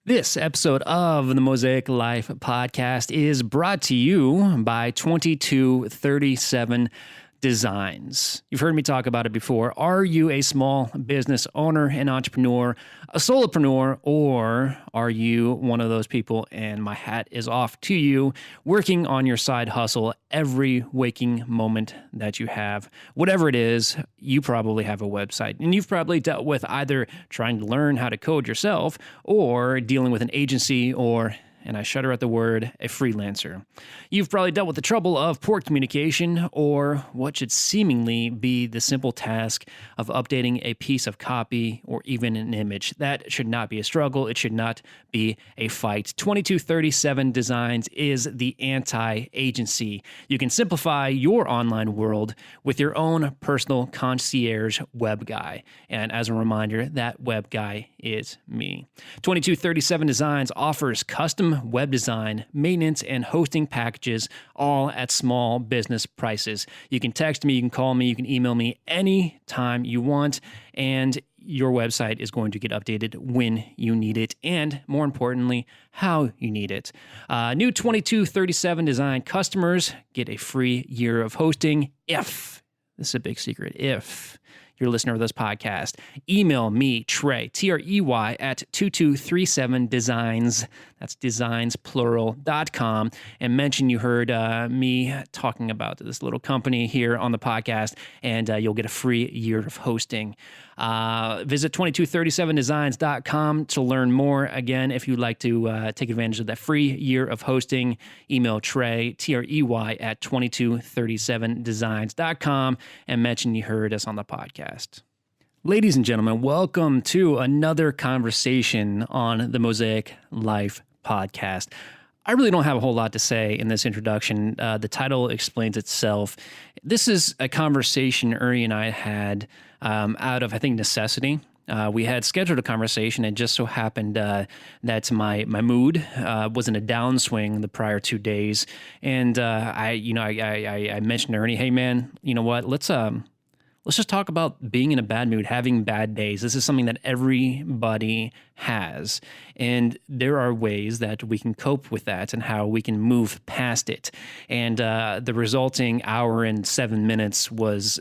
This episode of the Mosaic Life podcast is brought to you by 2237 Designs. You've heard me talk about it before. Are you a small business owner, an entrepreneur, a solopreneur, or are you one of those people, and my hat is off to you, working on your side hustle every waking moment that you have? Whatever it is, you probably have a website, and you've probably dealt with either trying to learn how to code yourself or dealing with an agency or, and I shudder at the word, a freelancer. You've probably dealt with the trouble of poor communication or what should seemingly be the simple task of updating a piece of copy or even an image. That should not be a struggle. It should not be a fight. 2237 Designs is the anti-agency. You can simplify your online world with your own personal concierge web guy. And as a reminder, that web guy is me. 2237 Designs offers custom web design, maintenance, and hosting packages, all at small business prices. You can text me, you can call me, you can email me anytime you want, and your website is going to get updated when you need it, and more importantly, how you need it. New 2237 Design customers get a free year of hosting if, this is a big secret, if you're a listener of this podcast, email me, Trey, Trey, at 2237designs, that's designsplural.com, and mention you heard me talking about this little company here on the podcast, and you'll get a free year of hosting. Visit 2237designs.com to learn more. Again, if you'd like to take advantage of that free year of hosting, email Trey, Trey, at 2237designs.com, and mention you heard us on the podcast. Ladies and gentlemen, welcome to another conversation on the Mosaic Life podcast. I really don't have a whole lot to say in this introduction. The title explains itself. This is a conversation Uri and I had out of, I think, necessity. We had scheduled a conversation. It just so happened that my mood was in a downswing the prior 2 days, and I mentioned to Ernie, hey man, you know what? Let's just talk about being in a bad mood, having bad days. This is something that everybody has. And there are ways that we can cope with that and how we can move past it. And the resulting hour and 7 minutes was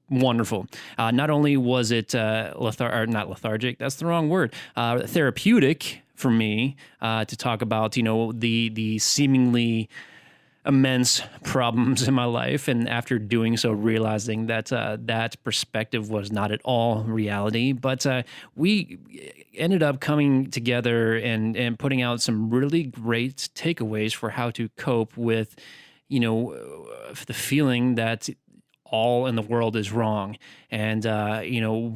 wonderful. Not only was it not lethargic, that's the wrong word, therapeutic for me to talk about, the seemingly immense problems in my life, and after doing so, realizing that that perspective was not at all reality. But we ended up coming together and putting out some really great takeaways for how to cope with, the feeling that all in the world is wrong, and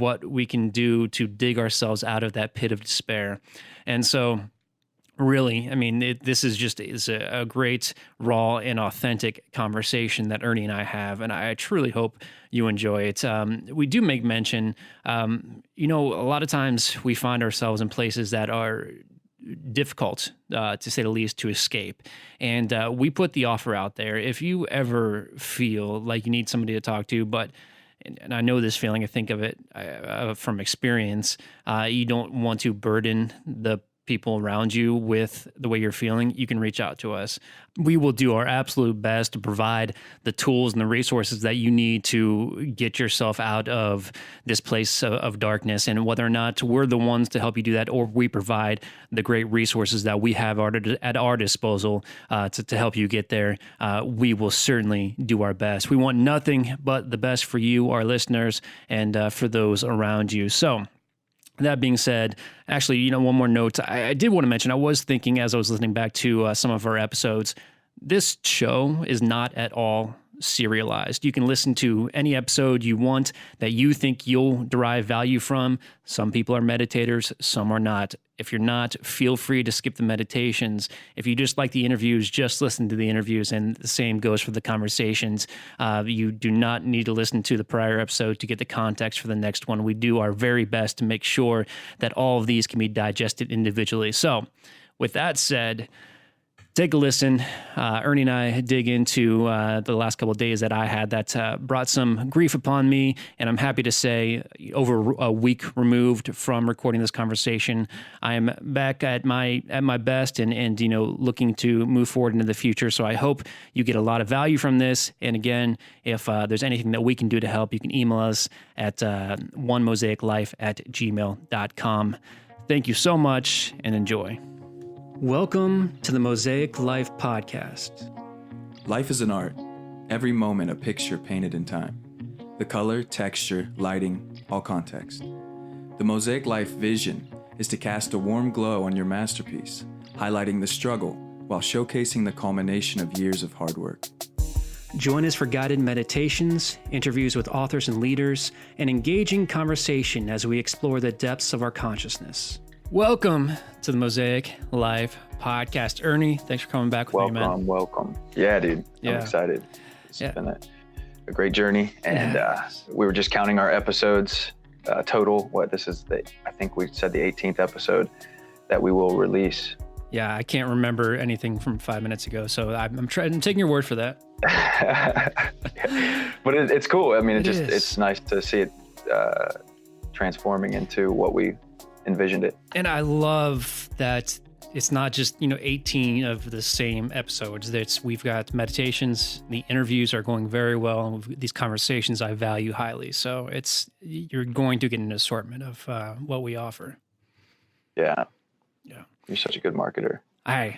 what we can do to dig ourselves out of that pit of despair. And so, really, I mean, this is a great, raw, and authentic conversation that Ernie and I have, and I truly hope you enjoy it. We do make mention, a lot of times we find ourselves in places that are difficult, to say the least, to escape. And we put the offer out there. If you ever feel like you need somebody to talk to, and I know this feeling, I think of it from experience, you don't want to burden the people around you with the way you're feeling, you can reach out to us. We will do our absolute best to provide the tools and the resources that you need to get yourself out of this place of darkness. And whether or not we're the ones to help you do that, or we provide the great resources that we have at our disposal to help you get there, we will certainly do our best. We want nothing but the best for you, our listeners, and for those around you. So, that being said, actually, one more note. I did want to mention, I was thinking as I was listening back to some of our episodes, this show is not at all serialized. You can listen to any episode you want that you think you'll derive value from. Some people are meditators, some are not. If you're not, feel free to skip the meditations. If you just like the interviews, just listen to the interviews, and the same goes for the conversations. You do not need to listen to the prior episode to get the context for the next one. We do our very best to make sure that all of these can be digested individually. So, with that said, take a listen. Ernie and I dig into the last couple of days that I had that brought some grief upon me, and I'm happy to say, over a week removed from recording this conversation, I am back at my best and looking to move forward into the future. So I hope you get a lot of value from this. And again, if there's anything that we can do to help, you can email us at onemosaiclife@gmail.com. Thank you so much and enjoy. Welcome to the Mosaic Life Podcast. Life is an art. Every moment a picture painted in time. The color, texture, lighting, all context. The Mosaic Life vision is to cast a warm glow on your masterpiece, highlighting the struggle while showcasing the culmination of years of hard work. Join us for guided meditations, interviews with authors and leaders, and engaging conversation as we explore the depths of our consciousness. Welcome to the Mosaic Life Podcast. Ernie, thanks for coming back with me, man. Welcome. Yeah, dude. I'm excited. It's been a great journey. And we were just counting our episodes total. I think we said the 18th episode that we will release. Yeah, I can't remember anything from 5 minutes ago. So I'm taking your word for that. But it's cool. I mean, it's nice to see it transforming into what we envisioned it. And I love that it's not just 18 of the same episodes. We've got meditations, the interviews are going very well, and these conversations I value highly. So you're going to get an assortment of what we offer. Yeah. You're such a good marketer. If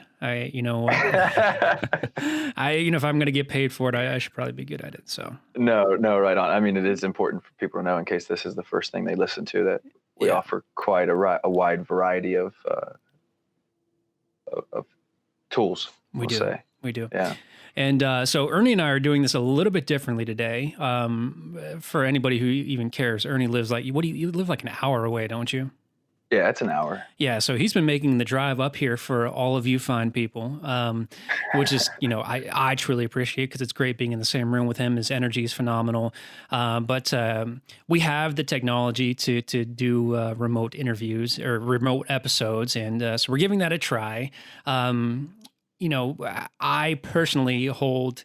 I'm going to get paid for it, I should probably be good at it. So no, right on. I mean, it is important for people to know in case this is the first thing they listen to that we offer quite a wide variety of tools. We do. Yeah. And so Ernie and I are doing this a little bit differently today. For anybody who even cares, Ernie lives you live like an hour away, don't you? Yeah, it's an hour. Yeah, so he's been making the drive up here for all of you fine people, which is, I truly appreciate because it's great being in the same room with him. His energy is phenomenal. But we have the technology to do remote interviews or remote episodes, and so we're giving that a try. I personally hold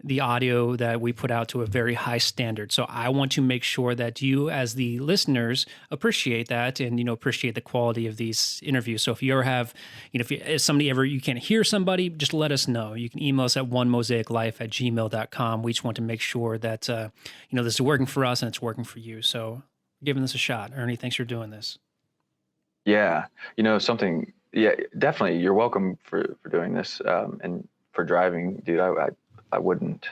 the audio that we put out to a very high standard. So I want to make sure that you as the listeners appreciate that and, appreciate the quality of these interviews. So if you ever have, if somebody you can't hear somebody, just let us know. You can email us at onemosaiclife@gmail.com. We just want to make sure that, this is working for us and it's working for you. So giving this a shot. Ernie, thanks for doing this. Yeah. Definitely. You're welcome for doing this. And for driving, dude, I wouldn't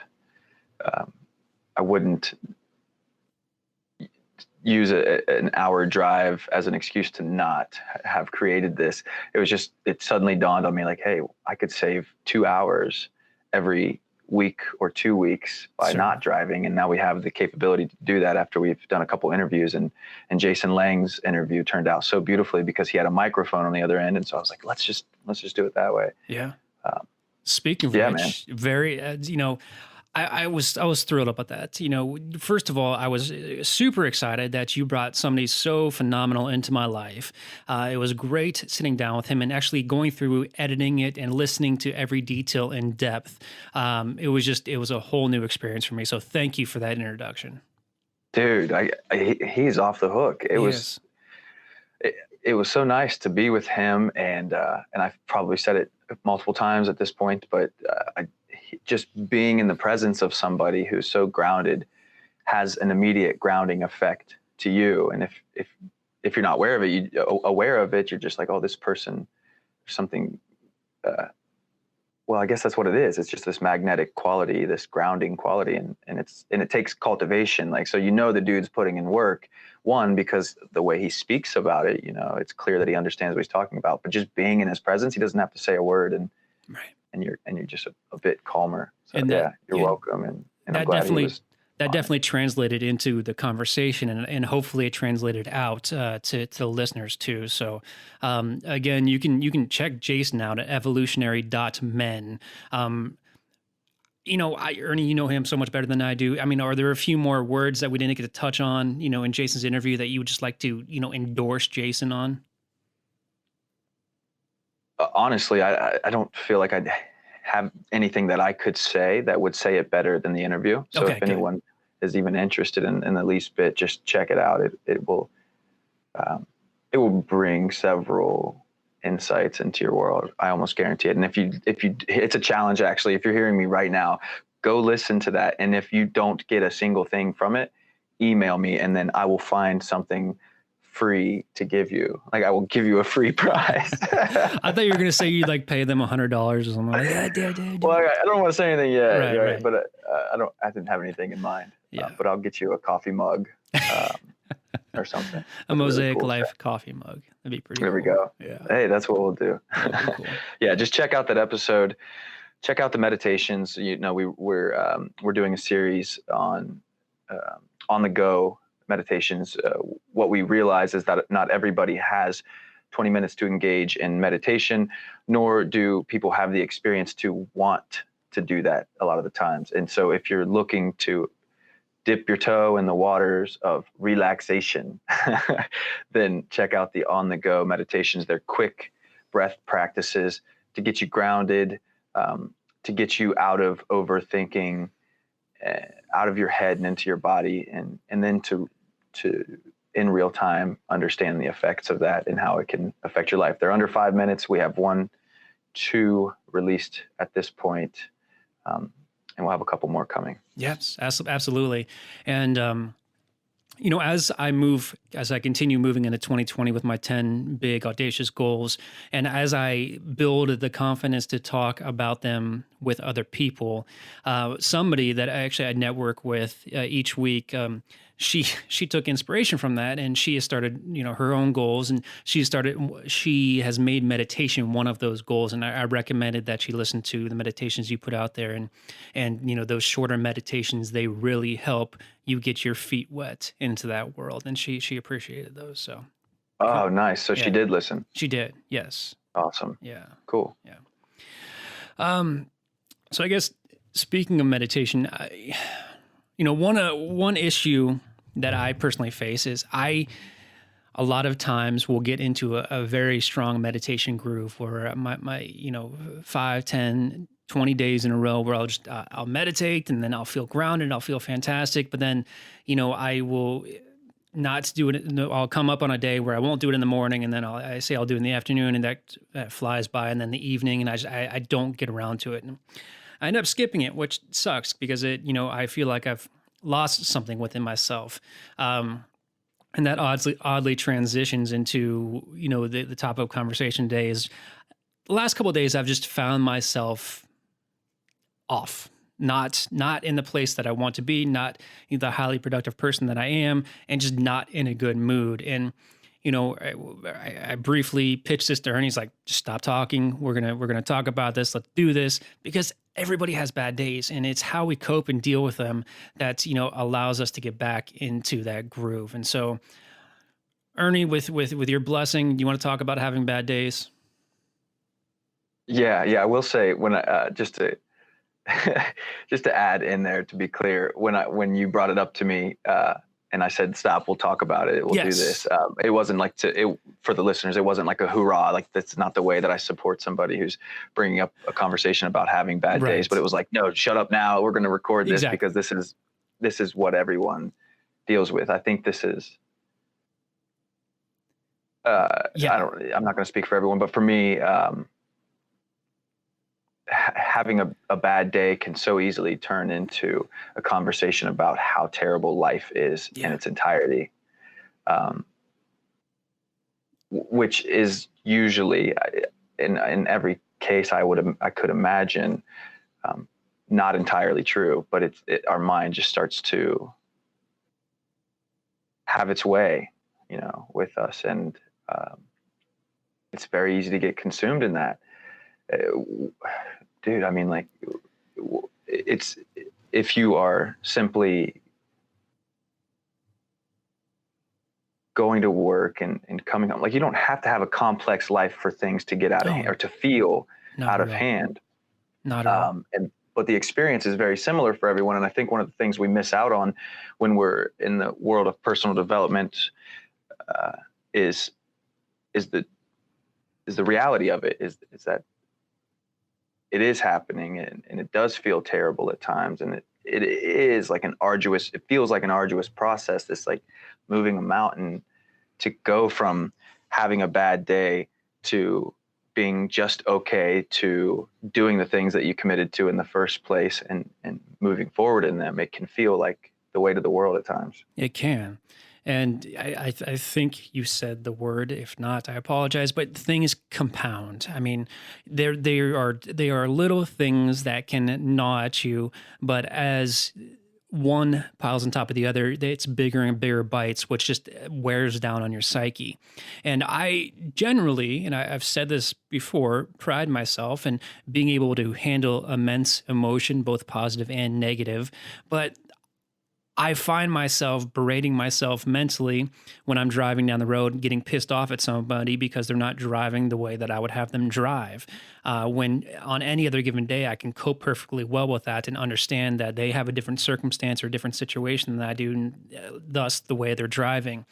use an hour drive as an excuse to not have created this. It suddenly dawned on me like, hey, I could save 2 hours every week or 2 weeks by not driving. And now we have the capability to do that after we've done a couple interviews, and Jason Lang's interview turned out so beautifully because he had a microphone on the other end. And so I was like, let's just do it that way. Yeah. Speaking of which, very, I was thrilled about that. First of all, I was super excited that you brought somebody so phenomenal into my life. It was great sitting down with him and actually going through editing it and listening to every detail in depth. It was a whole new experience for me. So thank you for that introduction. Dude, he's off the hook. It was so nice to be with him, and I've probably said it multiple times at this point, but just being in the presence of somebody who's so grounded has an immediate grounding effect to you. And if you're not aware of it, you're just like, oh, this person, something. Well, I guess that's what it is. It's just this magnetic quality, this grounding quality, and it takes cultivation. Like, so the dude's putting in work. One, because the way he speaks about it, it's clear that he understands what he's talking about. But just being in his presence, he doesn't have to say a word, and you're just a bit calmer. So you're welcome, and I'm glad that definitely translated into the conversation, and hopefully it translated out to the listeners too. So again, you can check Jason out at evolutionary.men. Ernie, you know him so much better than I do. I mean, are there a few more words that we didn't get to touch on, in Jason's interview that you would just like to, endorse Jason on? honestly, I don't feel like I'd have anything that I could say that would say it better than the interview. So Okay, if good. anyone is even interested in the least bit, just check it out. Um, it will bring several insights into your world. I almost guarantee it. And it's a challenge actually. If you're hearing me right now, go listen to that. And if you don't get a single thing from it, email me, and then I will find something free to give you. Like, I will give you a free prize. I thought you were gonna say you'd like pay them $100 or something. Like, yeah, dude. Well, I don't want to say anything yet, Right. But I didn't have anything in mind. Yeah. But I'll get you a coffee mug or something. A Mosaic really cool Life stuff. Coffee mug. That'd be pretty There cool. we go. Yeah. Hey, that's what we'll do. That'd be cool. Yeah, just check out that episode. Check out the meditations. We're doing a series on the go meditations. What we realize is that not everybody has 20 minutes to engage in meditation, nor do people have the experience to want to do that a lot of the times. And so if you're looking to dip your toe in the waters of relaxation, then check out the on the go meditations. They're quick breath practices to get you grounded, to get you out of overthinking, out of your head and into your body, and then to in real time understand the effects of that and how it can affect your life. They're under 5 minutes. We have 2 released at this point, and we'll have a couple more coming. Yes, absolutely. And as I continue moving into 2020 with my 10 big audacious goals, and as I build the confidence to talk about them with other people, somebody that I network with each week, she took inspiration from that, and she has started, her own goals, and she has made meditation one of those goals. And I recommended that she listen to the meditations you put out there, and those shorter meditations, they really help you get your feet wet into that world. And she appreciated those. So. Oh, nice. So she did listen. She did. Yes. Awesome. Yeah. Cool. Yeah. So I guess speaking of meditation, one issue that I personally face is a lot of times will get into a very strong meditation groove where my 5, 10, 20 days in a row where I'll meditate, and then I'll feel grounded, I'll feel fantastic. But then, I will not do it. I'll come up on a day where I won't do it in the morning, and then I say I'll do it in the afternoon, and that flies by, and then the evening, and I don't get around to it. And I end up skipping it, which sucks because I feel like I've lost something within myself. And that oddly transitions into, the topic of conversation today is the last couple of days I've just found myself off, not in the place that I want to be, not the highly productive person that I am, and just not in a good mood. And I briefly pitched this to her, and he's like, just stop talking. We're gonna talk about this. Let's do this, because everybody has bad days, and it's how we cope and deal with them that allows us to get back into that groove. And so, Ernie, with your blessing, do you want to talk about having bad days? Yeah. I will say, when I just to just to add in there, to be clear, when you brought it up to me, and I said, stop, we'll talk about it. We'll do this. It wasn't like for the listeners, it wasn't like a hoorah. Like, that's not the way that I support somebody who's bringing up a conversation about having bad days. But it was like, no, shut up now. We're going to record this because this is what everyone deals with. I think this is, I'm not going to speak for everyone, but for me, having a bad day can so easily turn into a conversation about how terrible life is in its entirety, which is usually, in every case I could imagine, not entirely true. But our mind just starts to have its way, with us, and it's very easy to get consumed in that. Dude, I mean, like, it's, if you are simply going to work and coming home, like, you don't have to have a complex life for things to get out of hand or to feel out of hand. Not at all. But the experience is very similar for everyone. And I think one of the things we miss out on when we're in the world of personal development is the the reality of it is that it is happening, and it does feel terrible at times, and it is like it feels like an arduous process, this like moving a mountain, to go from having a bad day to being just okay to doing the things that you committed to in the first place, and moving forward in them. It can feel like the weight of the world at times. It can. And I think you said the word. If not, I apologize. But things compound. I mean, they are little things that can gnaw at you, but as one piles on top of the other, it's bigger and bigger bites, which just wears down on your psyche. And I generally, and I've said this before, pride myself in being able to handle immense emotion, both positive and negative. But I find myself berating myself mentally when I'm driving down the road, getting pissed off at somebody because they're not driving the way that I would have them drive. When on any other given day, I can cope perfectly well with that and understand that they have a different circumstance or different situation than I do, and thus the way they're driving.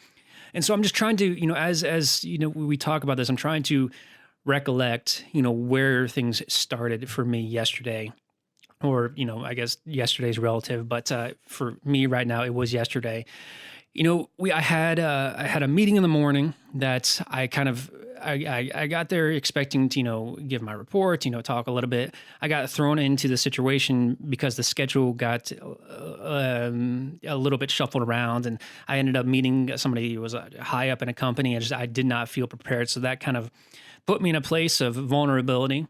And so I'm just trying to, as we talk about this, I'm trying to recollect, where things started for me yesterday. Or, I guess yesterday's relative, but for me right now, it was yesterday. I had a meeting in the morning that I got there expecting to, give my report, talk a little bit. I got thrown into the situation because the schedule got a little bit shuffled around, and I ended up meeting somebody who was high up in a company, and I did not feel prepared. So that kind of put me in a place of vulnerability.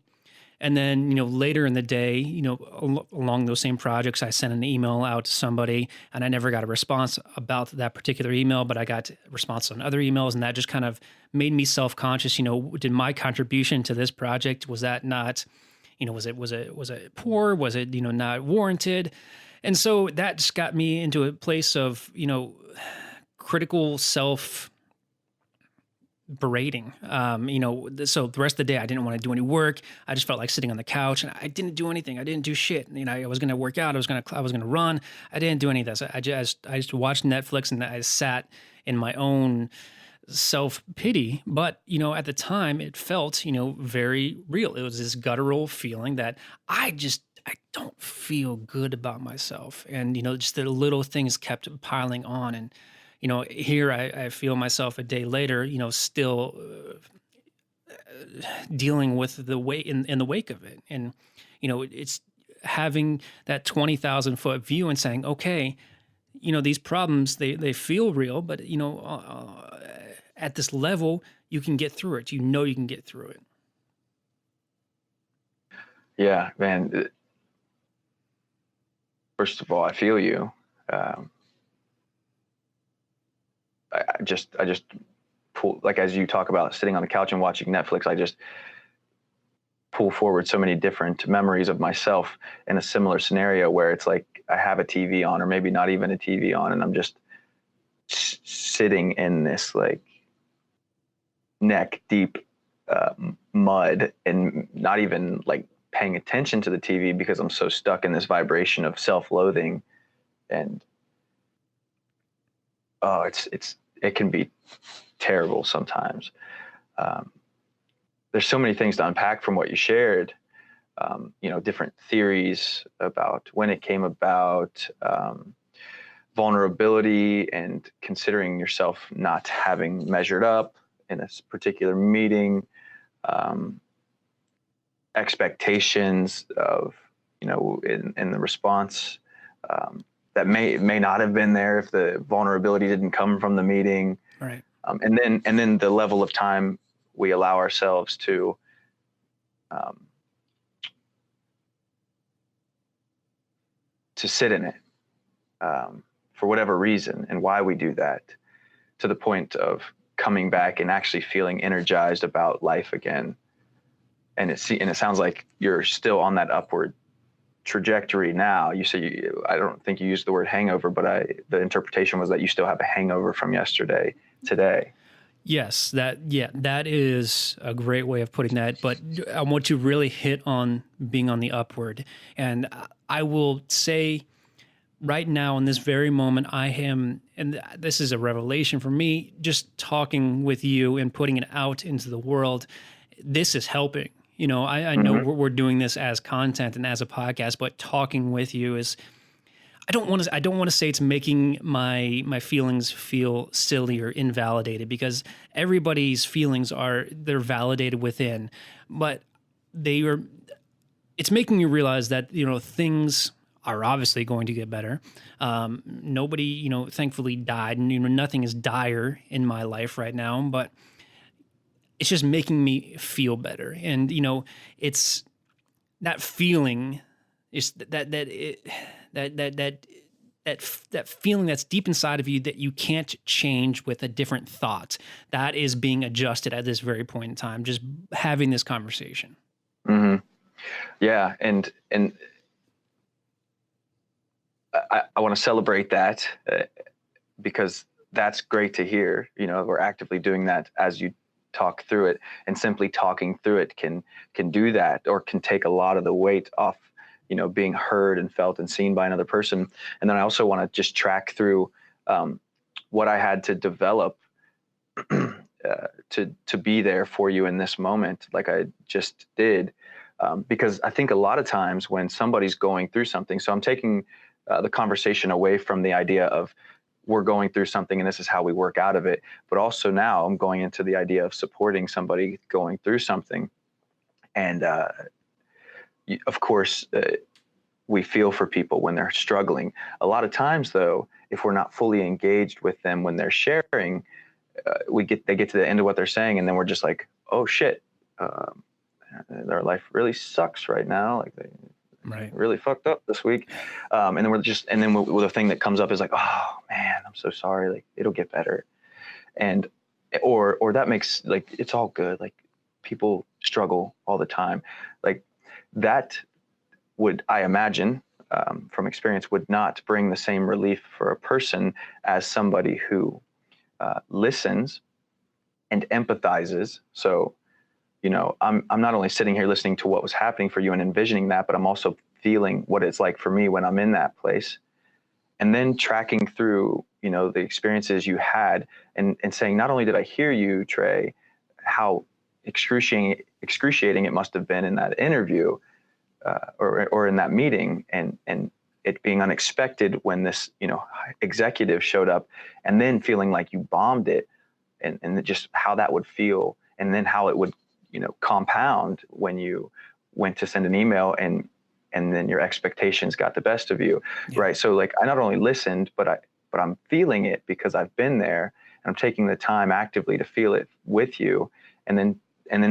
And then, later in the day, along those same projects, I sent an email out to somebody, and I never got a response about that particular email, but I got a response on other emails, and that just kind of made me self-conscious. Did my contribution to this project, was that not, was it poor? Was it, not warranted? And so that just got me into a place of, critical self berating. So the rest of the day I didn't want to do any work. I just felt like sitting on the couch, and I didn't do anything. I didn't do shit. I was going to work out. I was going to run. I didn't do any of this. I just watched Netflix, and I sat in my own self-pity. But, at the time it felt, very real. It was this guttural feeling that I don't feel good about myself. And, just the little things kept piling on. And, here I feel myself a day later, still dealing with the weight in the wake of it. And, it's having that 20,000 foot view and saying, okay, these problems, they feel real, but, at this level, you can get through it. You can get through it. Yeah, man. First of all, I feel you. I just pull, like, as you talk about sitting on the couch and watching Netflix, I just pull forward so many different memories of myself in a similar scenario where it's like I have a TV on, or maybe not even a TV on, and I'm just sitting in this like neck deep mud, and not even like paying attention to the TV because I'm so stuck in this vibration of self-loathing. And it can be terrible sometimes. There's so many things to unpack from what you shared. Different theories about when it came about, vulnerability, and considering yourself not having measured up in a particular meeting, expectations of, in the response, that may not have been there if the vulnerability didn't come from the meeting. Right. And then the level of time we allow ourselves to sit in it, for whatever reason, and why we do that, to the point of coming back and actually feeling energized about life again. And it sounds like you're still on that upward trajectory now. You say I don't think you used the word hangover, but the interpretation was that you still have a hangover from yesterday today. Yes, that is a great way of putting that. But I want to really hit on being on the upward. And I will say right now in this very moment, I am, and this is a revelation for me, just talking with you and putting it out into the world. This is helping. I know we're doing this as content and as a podcast, but talking with you is, I don't want to say it's making my feelings feel silly or invalidated, because everybody's feelings they're validated within, but it's making you realize that, things are obviously going to get better. Nobody, thankfully died, and, nothing is dire in my life right now, but it's just making me feel better. And, it's that feeling is that feeling that's deep inside of you that you can't change with a different thought, that is being adjusted at this very point in time, just having this conversation. Mm-hmm. Yeah. And I want to celebrate that because that's great to hear. We're actively doing that as you talk through it, and simply talking through it can do that, or can take a lot of the weight off, being heard and felt and seen by another person. And then I also want to just track through what I had to develop to be there for you in this moment, like I just did. Because I think a lot of times when somebody's going through something, so I'm taking the conversation away from the idea of we're going through something and this is how we work out of it, but also now I'm going into the idea of supporting somebody going through something. And of course, we feel for people when they're struggling. A lot of times, though, if we're not fully engaged with them when they're sharing, they get to the end of what they're saying, and then we're just like, oh shit, their life really sucks right now. Like they really fucked up this week. And then the thing that comes up is like, oh man, I'm so sorry. Like it'll get better. And, or that makes, like, it's all good. Like people struggle all the time. Like that would, I imagine, from experience, would not bring the same relief for a person as somebody who listens and empathizes. So, I'm not only sitting here listening to what was happening for you and envisioning that, but I'm also feeling what it's like for me when I'm in that place, and then tracking through, the experiences you had, and saying, not only did I hear you, Trey, how excruciating it must have been in that interview, or in that meeting, and it being unexpected when this, executive showed up, and then feeling like you bombed it, and just how that would feel, and then how it would, compound when you went to send an email and then your expectations got the best of you. Yeah. Right. So like I not only listened, but I'm feeling it because I've been there, and I'm taking the time actively to feel it with you, and then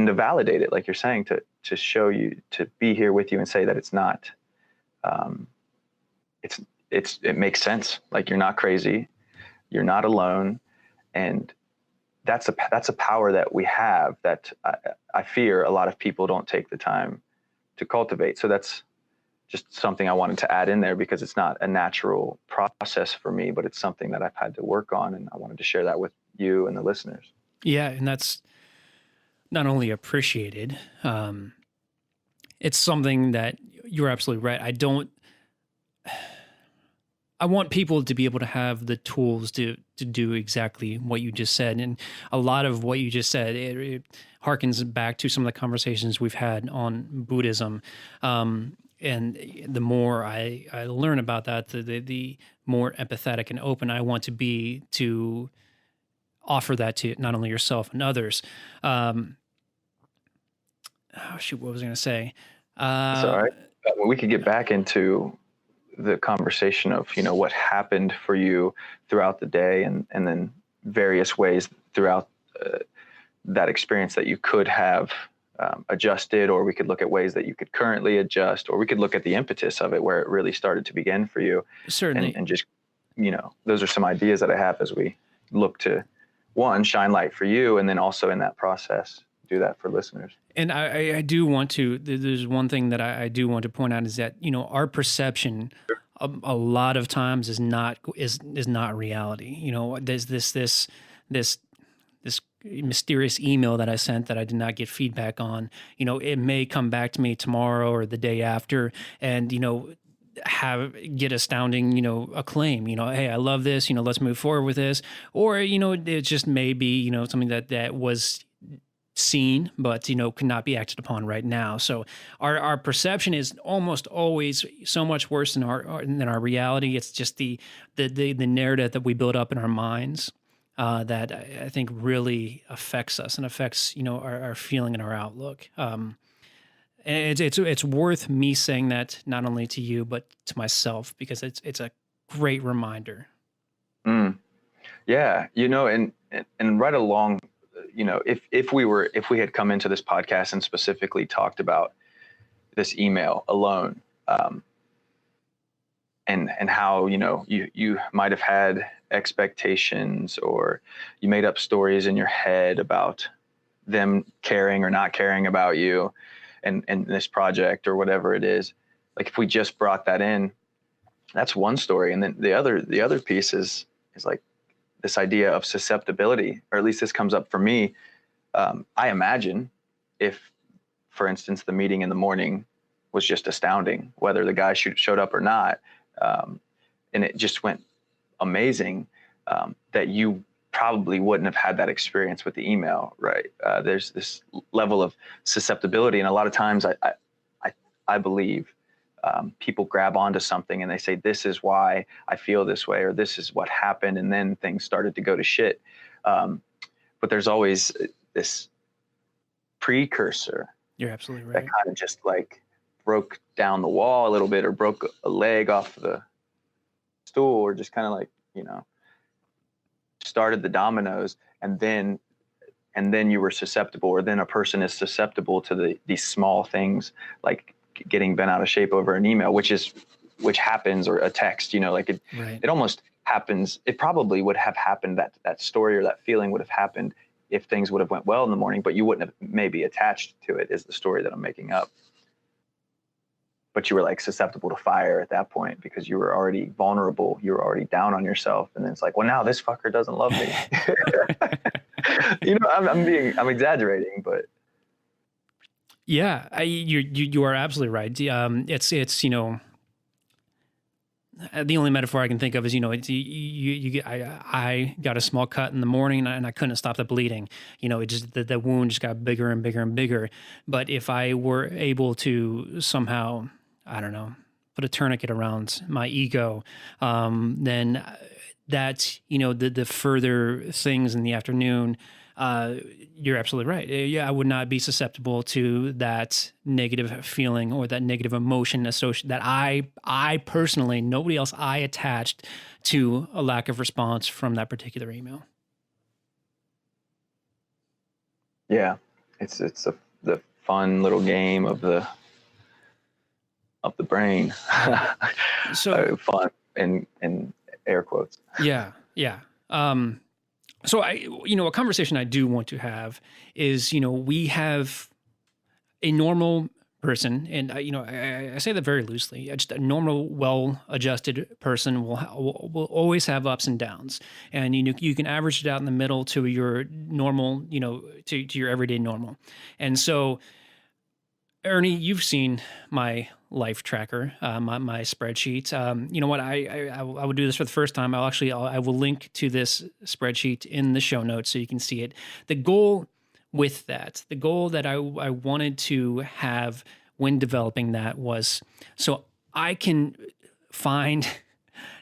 to validate it, like you're saying, to show you, to be here with you and say that it's not, it makes sense. Like you're not crazy, you're not alone. And that's a power that we have that I fear a lot of people don't take the time to cultivate. So that's just something I wanted to add in there, because it's not a natural process for me, but it's something that I've had to work on. And I wanted to share that with you and the listeners. Yeah. And that's not only appreciated, it's something that you're absolutely right. I want people to be able to have the tools to do exactly what you just said. And a lot of what you just said, it harkens back to some of the conversations we've had on Buddhism. And the more I learn about that, the more empathetic and open I want to be to offer that to not only yourself and others. What was I going to say? It's all right. We could get back into the conversation of, what happened for you throughout the day, and then various ways throughout that experience that you could have adjusted, or we could look at ways that you could currently adjust, or we could look at the impetus of it, where it really started to begin for you. Certainly. And just, those are some ideas that I have as we look to, one, shine light for you, and then also in that process, do that for listeners. And I do want to, there's one thing that I do want to point out, is that, our perception a lot of times is not reality. There's this mysterious email that I sent that I did not get feedback on. It may come back to me tomorrow or the day after. And, get astounding, acclaim, hey, I love this, let's move forward with this. Or, it just may be, something that was seen, but, could not be acted upon right now. So our perception is almost always so much worse than our reality. It's just the narrative that we build up in our minds that I think really affects us and affects, our feeling and our outlook. And it's worth me saying that not only to you, but to myself, because it's a great reminder. Yeah. And right along, if we had come into this podcast and specifically talked about this email alone, and how, you might have had expectations, or you made up stories in your head about them caring or not caring about you and this project or whatever it is. Like, if we just brought that in, that's one story. And then the other piece is like this idea of susceptibility, or at least this comes up for me. I imagine if, for instance, the meeting in the morning was just astounding, whether the guy showed up or not, and it just went amazing, that you probably wouldn't have had that experience with the email, right? There's this level of susceptibility, and a lot of times I believe people grab onto something and they say, this is why I feel this way, or this is what happened, and then things started to go to shit. But there's always this precursor. You're absolutely that right. kind of just like broke down the wall a little bit, or broke a leg off the stool, or just kind of like, started the dominoes, and then you were susceptible, or then a person is susceptible to these small things, like getting bent out of shape over an email, which happens, or a text, like it, Right. It almost happens. It probably would have happened, that story or that feeling would have happened if things would have went well in the morning, but you wouldn't have maybe attached to it, is the story that I'm making up. But you were like susceptible to fire at that point, because you were already vulnerable. You were already down on yourself. And then it's like, well, now this fucker doesn't love me. I'm exaggerating, but. Yeah, you are absolutely right. It's the only metaphor I can think of is, I got a small cut in the morning and I couldn't stop the bleeding. It just, the wound just got bigger and bigger and bigger. But if I were able to somehow, I don't know, put a tourniquet around my ego, then that, the further things in the afternoon, you're absolutely right. Yeah, I would not be susceptible to that negative feeling or that negative emotion associated that I personally, nobody else, I attached to a lack of response from that particular email. Yeah, it's the fun little game of the brain. So fun in air quotes. Yeah. So a conversation I do want to have is, we have a normal person, and I say that very loosely. Just a normal, well-adjusted person will always have ups and downs, and you can average it out in the middle to your normal, to your everyday normal. And so, Ernie, you've seen my life tracker, my spreadsheet. You know what? I will do this for the first time. I will link to this spreadsheet in the show notes so you can see it. The goal that I wanted to have when developing that was so I can find.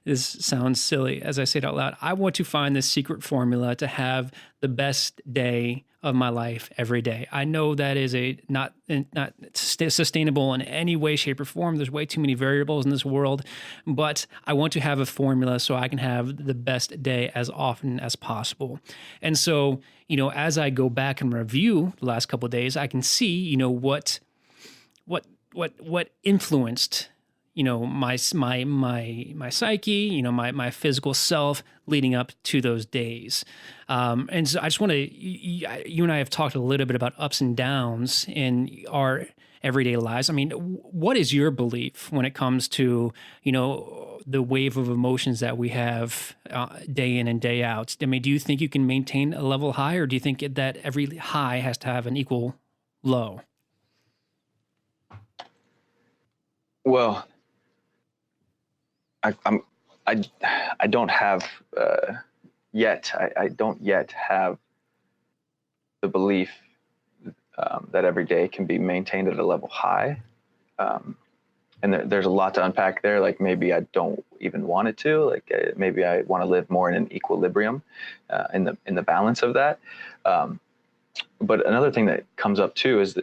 This sounds silly as I say it out loud. I want to find this secret formula to have the best day of my life every day. I know that is not sustainable in any way, shape, or form. There's way too many variables in this world, but I want to have a formula so I can have the best day as often as possible. And so, as I go back and review the last couple of days, I can see, what influenced my psyche, my physical self leading up to those days. And so I just want to, you and I have talked a little bit about ups and downs in our everyday lives. I mean, what is your belief when it comes to, the wave of emotions that we have day in and day out? I mean, do you think you can maintain a level high, or do you think that every high has to have an equal low? Well, I I don't have yet. I don't yet have the belief that every day can be maintained at a level high. And there's a lot to unpack there. Like maybe I don't even want it to. Like maybe I want to live more in an equilibrium, in the balance of that. But another thing that comes up too is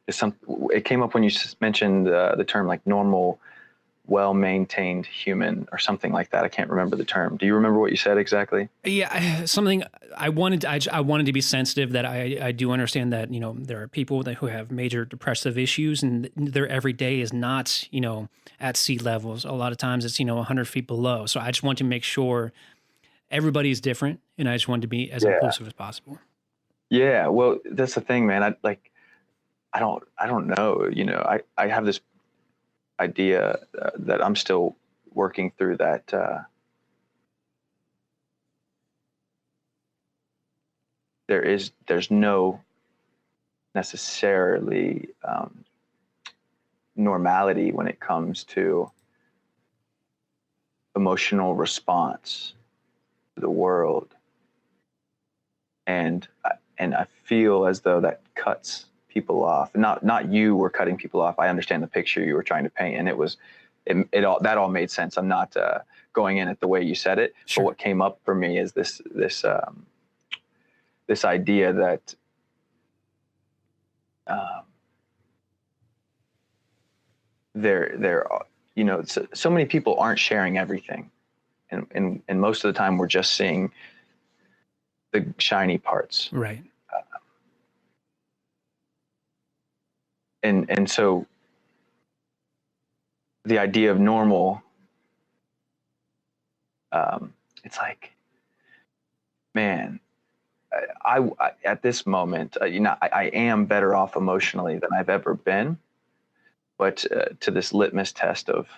it came up when you mentioned the term like normal, well-maintained human or something like that. I can't remember the term. Do you remember what you said exactly? Yeah, something I wanted to be sensitive that I do understand that, there are people who have major depressive issues and their everyday is not, at sea levels. A lot of times it's, 100 feet below. So I just want to make sure everybody is different, and I just want to be as inclusive as possible. Yeah. Well, that's the thing, man. I don't know. I have this idea that I'm still working through, that there's no necessarily normality when it comes to emotional response to the world, and I feel as though that cuts people off. Not you were cutting people off. I understand the picture you were trying to paint, and it all made sense. I'm not going in it the way you said it. Sure. But what came up for me is this idea that there are, so many people aren't sharing everything, and most of the time we're just seeing the shiny parts. Right. And so the idea of normal, it's like, man, I at this moment, I am better off emotionally than I've ever been, but to this litmus test of,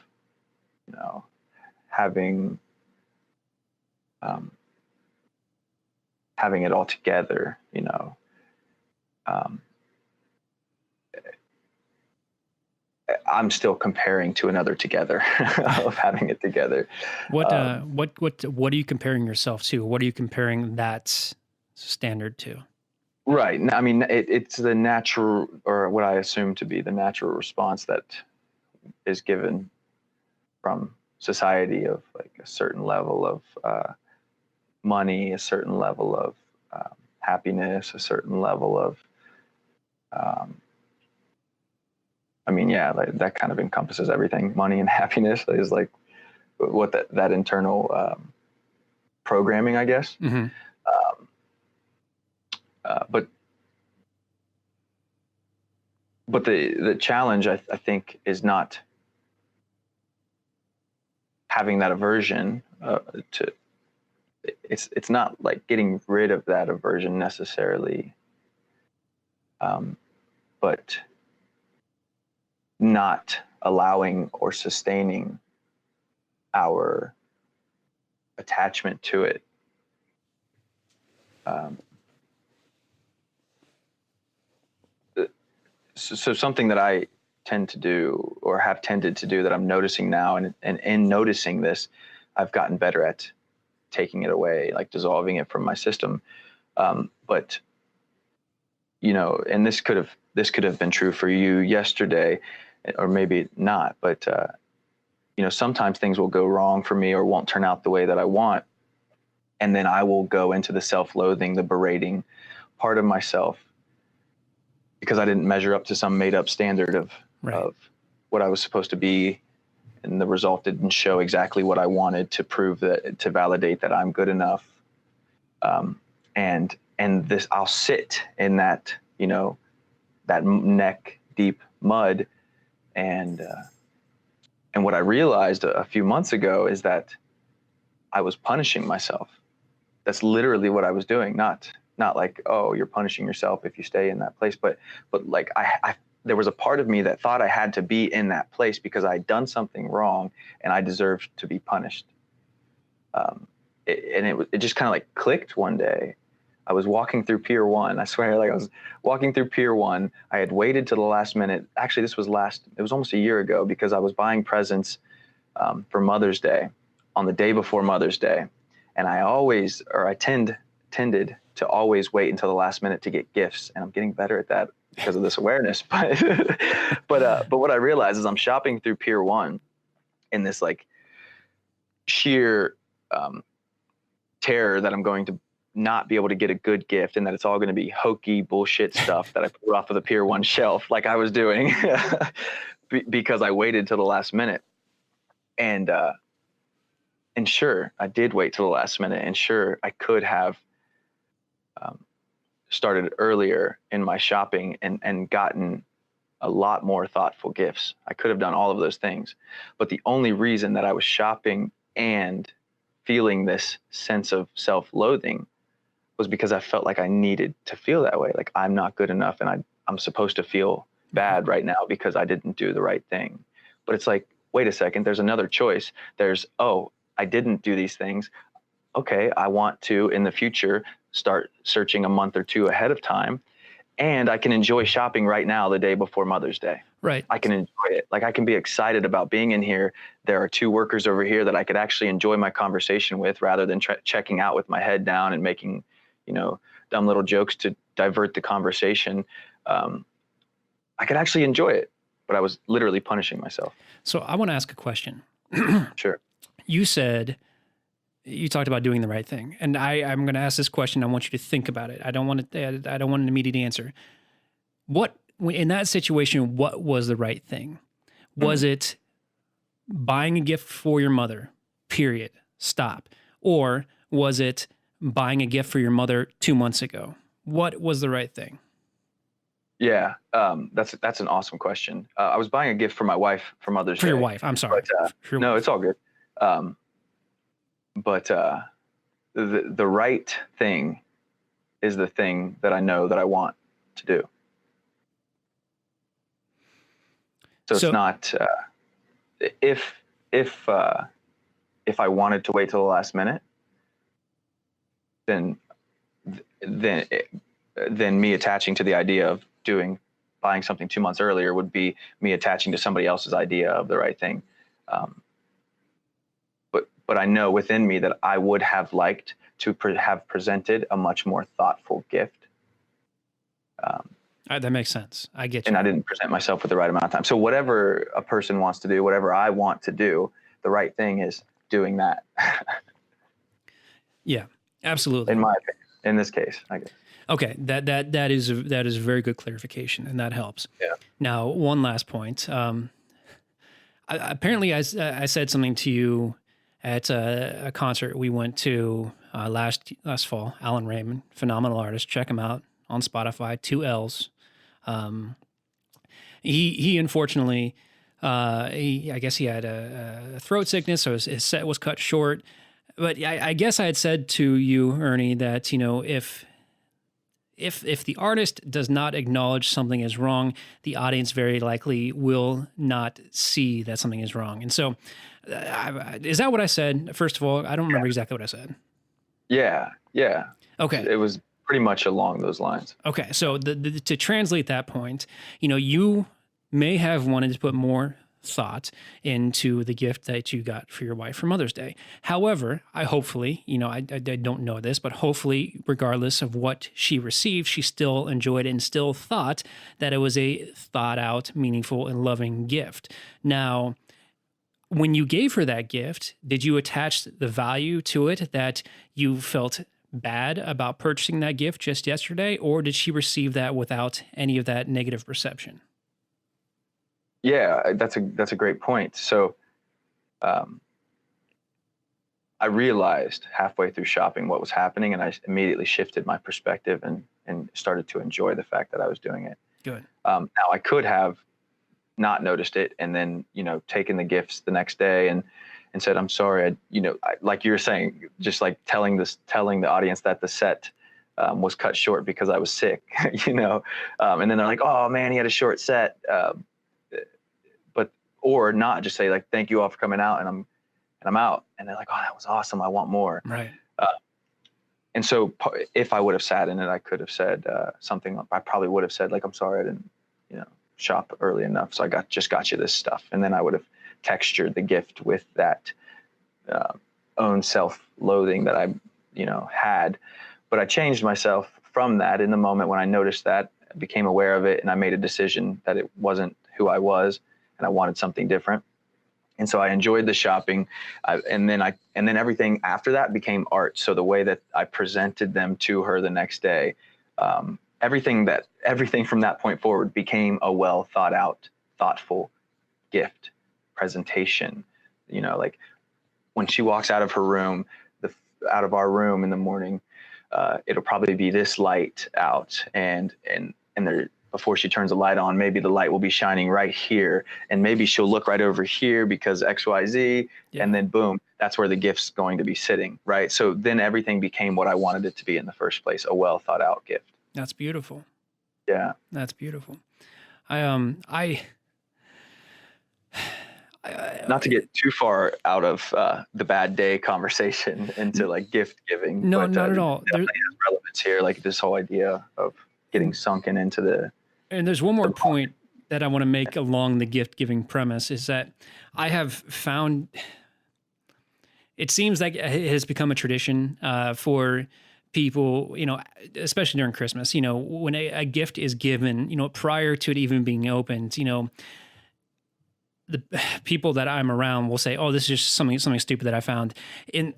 having it all together, I'm still comparing to another together of having it together. What are you comparing yourself to? What are you comparing that standard to? Right. I mean, it's the natural, or what I assume to be the natural response that is given from society, of like a certain level of money, a certain level of happiness, a certain level of I mean, yeah, like that kind of encompasses everything. Money and happiness is like what that internal programming, I guess. Mm-hmm. But the challenge, I think, is not having that aversion to. It's not like getting rid of that aversion necessarily, but not allowing or sustaining our attachment to it. So something that I tend to do, or have tended to do, that I'm noticing now, and in noticing this, I've gotten better at taking it away, like dissolving it from my system. But and this could have been true for you yesterday, or maybe not. But sometimes things will go wrong for me, or won't turn out the way that I want, and then I will go into the self-loathing, the berating part of myself, because I didn't measure up to some made-up standard of what I was supposed to be, and the result didn't show exactly what I wanted to prove, to validate that I'm good enough. And this, I'll sit in that, that neck deep mud, and what I realized a few months ago is that I was punishing myself. That's literally what I was doing. Not like, oh, you're punishing yourself if you stay in that place, but like there was a part of me that thought I had to be in that place because I'd done something wrong and I deserved to be punished. It just kind of like clicked one day. I was walking through Pier 1. I swear, like I was walking through Pier 1. I had waited to the last minute. Actually, it was almost a year ago, because I was buying presents for Mother's Day on the day before Mother's Day. And I tended to always wait until the last minute to get gifts. And I'm getting better at that because of this awareness. But, but what I realized is I'm shopping through Pier 1 in this like sheer terror that I'm going to not be able to get a good gift and that it's all going to be hokey bullshit stuff that I put off of the Pier 1 shelf like I was doing because I waited till the last minute. And sure, I did wait till the last minute, and sure, I could have started earlier in my shopping and gotten a lot more thoughtful gifts. I could have done all of those things, but the only reason that I was shopping and feeling this sense of self-loathing was because I felt like I needed to feel that way. Like I'm not good enough and I'm supposed to feel bad right now because I didn't do the right thing. But it's like, wait a second, there's another choice. There's, oh, I didn't do these things. Okay, I want to, in the future, start searching a month or two ahead of time. And I can enjoy shopping right now, the day before Mother's Day. Right. I can enjoy it. Like I can be excited about being in here. There are two workers over here that I could actually enjoy my conversation with rather than checking out with my head down and making, dumb little jokes to divert the conversation. I could actually enjoy it, but I was literally punishing myself. So I want to ask a question. Sure. You talked about doing the right thing, and I'm going to ask this question. I want you to think about it. I don't want an immediate answer. In that situation, what was the right thing? Was it buying a gift for your mother, period, stop? Or was it buying a gift for your mother 2 months ago? What was the right thing? Yeah, that's an awesome question. I was buying a gift for my wife for Mother's Day. For your wife, I'm sorry. But, no, it's all good. But the right thing is the thing that I know that I want to do. So it's not if I wanted to wait till the last minute, then me attaching to the idea of buying something 2 months earlier would be me attaching to somebody else's idea of the right thing. But I know within me that I would have liked to have presented a much more thoughtful gift. That makes sense. I get you. And I didn't present myself with the right amount of time. So whatever a person wants to do, whatever I want to do, the right thing is doing that. Yeah, absolutely. In my opinion, in this case, I guess. Okay, that is a very good clarification, and that helps. Yeah. Now, one last point. Apparently, I said something to you at a concert we went to last fall. Alan Raymond, phenomenal artist. Check him out on Spotify. 2 L's. He unfortunately, I guess he had a throat sickness, so his set was cut short. But I guess I had said to you, Ernie, that if the artist does not acknowledge something is wrong, the audience very likely will not see that something is wrong. And so, is that what I said? First of all, I don't remember exactly what I said. Yeah. Okay. It was pretty much along those lines. Okay. So to translate that point, you may have wanted to put more thought into the gift that you got for your wife for Mother's Day. However, I don't know this, but hopefully, regardless of what she received, she still enjoyed it and still thought that it was a thought out, meaningful, and loving gift. Now, when you gave her that gift, did you attach the value to it that you felt bad about purchasing that gift just yesterday, or did she receive that without any of that negative perception? Yeah, that's a great point. So, I realized halfway through shopping what was happening, and I immediately shifted my perspective and started to enjoy the fact that I was doing it. Good. Now I could have not noticed it and then, taken the gifts the next day and said, I'm sorry. Like you were saying, just like telling the audience that the set was cut short because I was sick, and then they're like, oh man, he had a short set. Or not just say like, thank you all for coming out, and I'm out. And they're like, oh, that was awesome. I want more. Right. And so if I would have sat in it, I could have said something. I probably would have said like, I'm sorry, I didn't, shop early enough. So I just got you this stuff. And then I would have textured the gift with that own self-loathing that I, had. But I changed myself from that in the moment when I noticed that, I became aware of it, and I made a decision that it wasn't who I was, and I wanted something different. And so I enjoyed the shopping, and then everything after that became art. So the way that I presented them to her the next day, everything from that point forward became a well thought out, thoughtful gift presentation. Like when she walks out of her room, out of our room in the morning, it'll probably be this light out, and there, before she turns the light on, maybe the light will be shining right here, and maybe she'll look right over here because XYZ, and then boom, that's where the gift's going to be sitting, right? So then everything became what I wanted it to be in the first place, a well thought out gift. That's beautiful. Yeah. That's beautiful. Not to get too far out of the bad day conversation into like gift giving. No, but, not at all. Definitely has relevance here, like this whole idea of getting sunken into the. And there's one more point that I want to make along the gift giving premise is that I have found it seems like it has become a tradition for people, especially during Christmas, when a gift is given, prior to it even being opened, the people that I'm around will say, "Oh, this is just something stupid that I found." And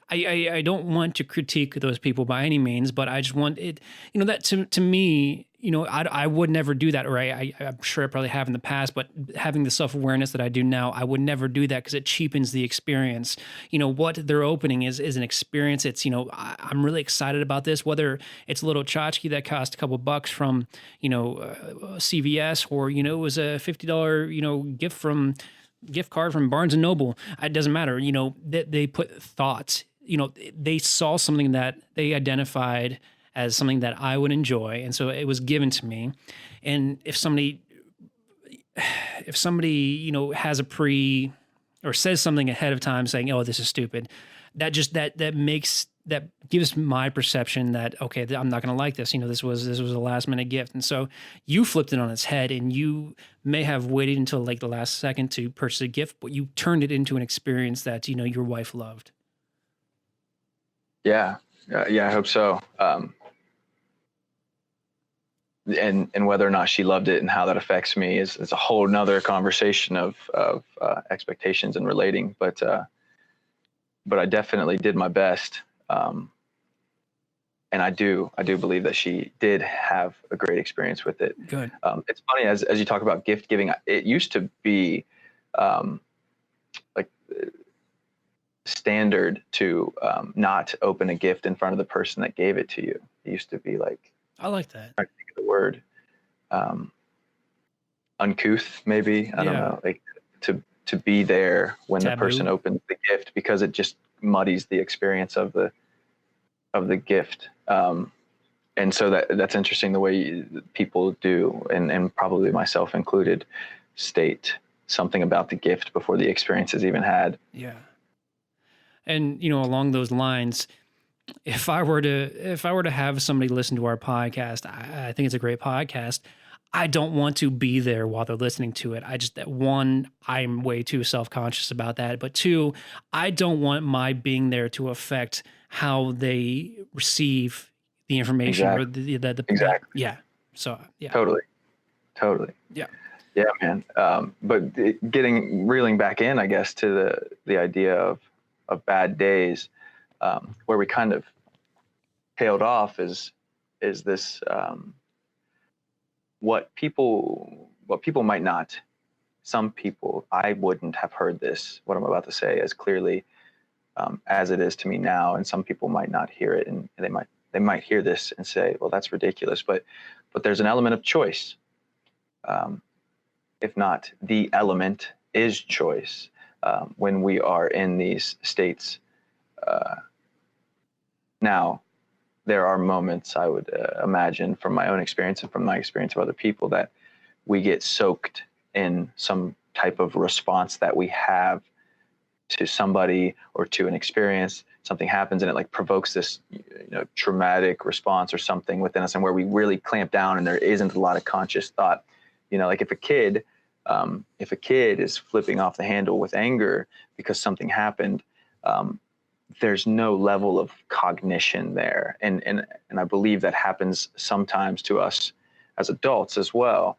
I don't want to critique those people by any means, but I just want it, that to me, I would never do that, or I'm sure I probably have in the past, but having the self-awareness that I do now, I would never do that because it cheapens the experience. What they're opening is an experience. It's, I'm really excited about this, whether it's a little tchotchke that cost a couple bucks from, CVS, or, it was a $50, gift card from Barnes and Noble. It doesn't matter. They put thoughts, they saw something that they identified as something that I would enjoy. And so it was given to me. And if somebody, has or says something ahead of time saying, "Oh, this is stupid," that gives my perception that, okay, I'm not going to like this. This was a last minute gift. And so you flipped it on its head, and you may have waited until like the last second to purchase a gift, but you turned it into an experience that, your wife loved. Yeah. I hope so. And whether or not she loved it and how that affects me is a whole nother conversation of expectations and relating. But I definitely did my best. And I do believe that she did have a great experience with it. Good. It's funny, as you talk about gift giving, it used to be like standard to not open a gift in front of the person that gave it to you. It used to be like, I like that. I think of the word uncouth, maybe. I don't know, like to be there when Taboo. The person opens the gift, because it just muddies the experience of the gift. And so that's interesting, the way people do, and probably myself included, state something about the gift before the experience is even had. Yeah. And, along those lines, if I were to have somebody listen to our podcast, I think it's a great podcast. I don't want to be there while they're listening to it. I'm way too self-conscious about that. But two, I don't want my being there to affect how they receive the information. Exactly. Or the Exactly. Yeah. So, yeah. Totally. Yeah. Yeah, man. But reeling back in, I guess, to the idea of bad days, where we kind of tailed off is this, what people might not, some people, I wouldn't have heard this, what I'm about to say, as clearly as it is to me now. And some people might not hear it, and they might hear this and say, well, that's ridiculous. But there's an element of choice. If not the element is choice, when we are in these states. Now, there are moments, I would imagine, from my own experience and from my experience of other people, that we get soaked in some type of response that we have to somebody or to an experience. Something happens and it like provokes this traumatic response or something within us, and where we really clamp down and there isn't a lot of conscious thought. Like if a kid If a kid is flipping off the handle with anger because something happened, there's no level of cognition there. And I believe that happens sometimes to us as adults as well.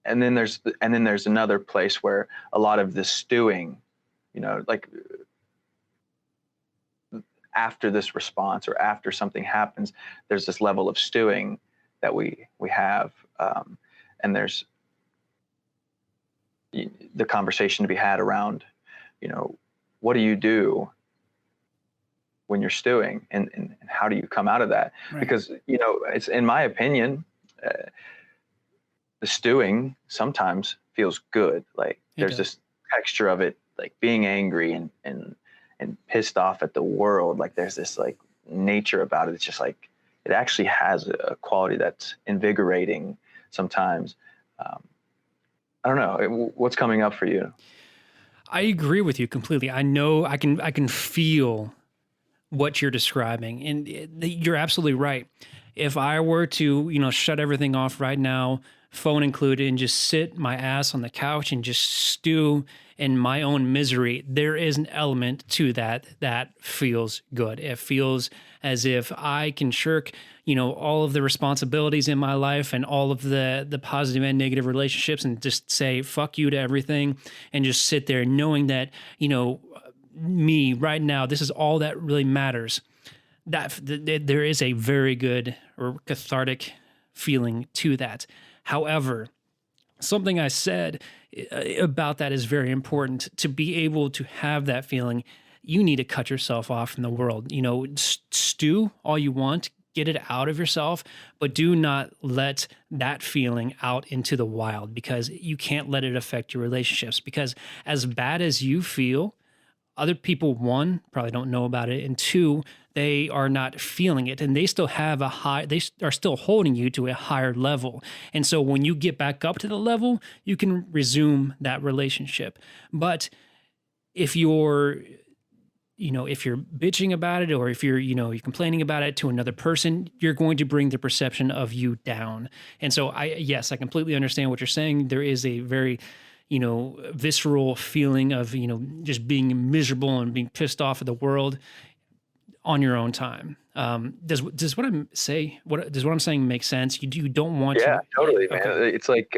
And then there's another place where a lot of the stewing, like after this response or after something happens, there's this level of stewing that we have. And there's the conversation to be had around, what do you do when you're stewing, and how do you come out of that? Right. Because, it's, in my opinion, the stewing sometimes feels good. Like there's this texture of it, like being angry and pissed off at the world. Like there's this like nature about it. It's just like, it actually has a quality that's invigorating sometimes. I don't know. What's coming up for you? I agree with you completely. I know I can feel what you're describing, and you're absolutely right. If I were to, shut everything off right now, phone included, and just sit my ass on the couch and just stew in my own misery, there is an element to that feels good. It feels as if I can shirk, all of the responsibilities in my life and all of the positive and negative relationships, and just say fuck you to everything, and just sit there knowing that, me right now, this is all that really matters. That there is a very good or cathartic feeling to that. However, something I said about that is very important. To be able to have that feeling, you need to cut yourself off from the world. Stew all you want, get it out of yourself, but do not let that feeling out into the wild, because you can't let it affect your relationships. Because as bad as you feel, other people, one, probably don't know about it, and two, they are not feeling it, and they still have they are still holding you to a higher level. And so when you get back up to the level, you can resume that relationship. But if you're bitching about it, or if you're complaining about it to another person, you're going to bring the perception of you down. And so I completely understand what you're saying. There is a very visceral feeling of, just being miserable and being pissed off at the world on your own time. Does what I'm saying make sense? You don't want to. Yeah, totally, okay. Man. It's like,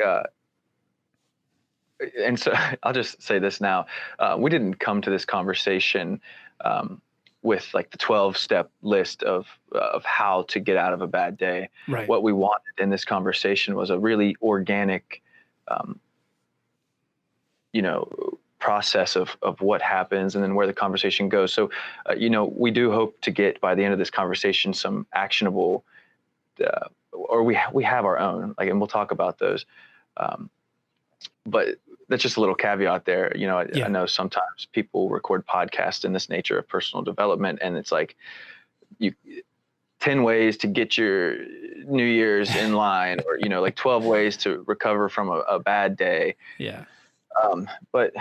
and so I'll just say this now. We didn't come to this conversation with like the 12-step list of how to get out of a bad day. Right. What we wanted in this conversation was a really organic, process of what happens and then where the conversation goes. So, we do hope to get, by the end of this conversation, some actionable, or we have our own, and we'll talk about those. But that's just a little caveat there. I know sometimes people record podcasts in this nature of personal development, and it's like 10 ways to get your New Year's in line, or, 12 ways to recover from a bad day. Yeah. But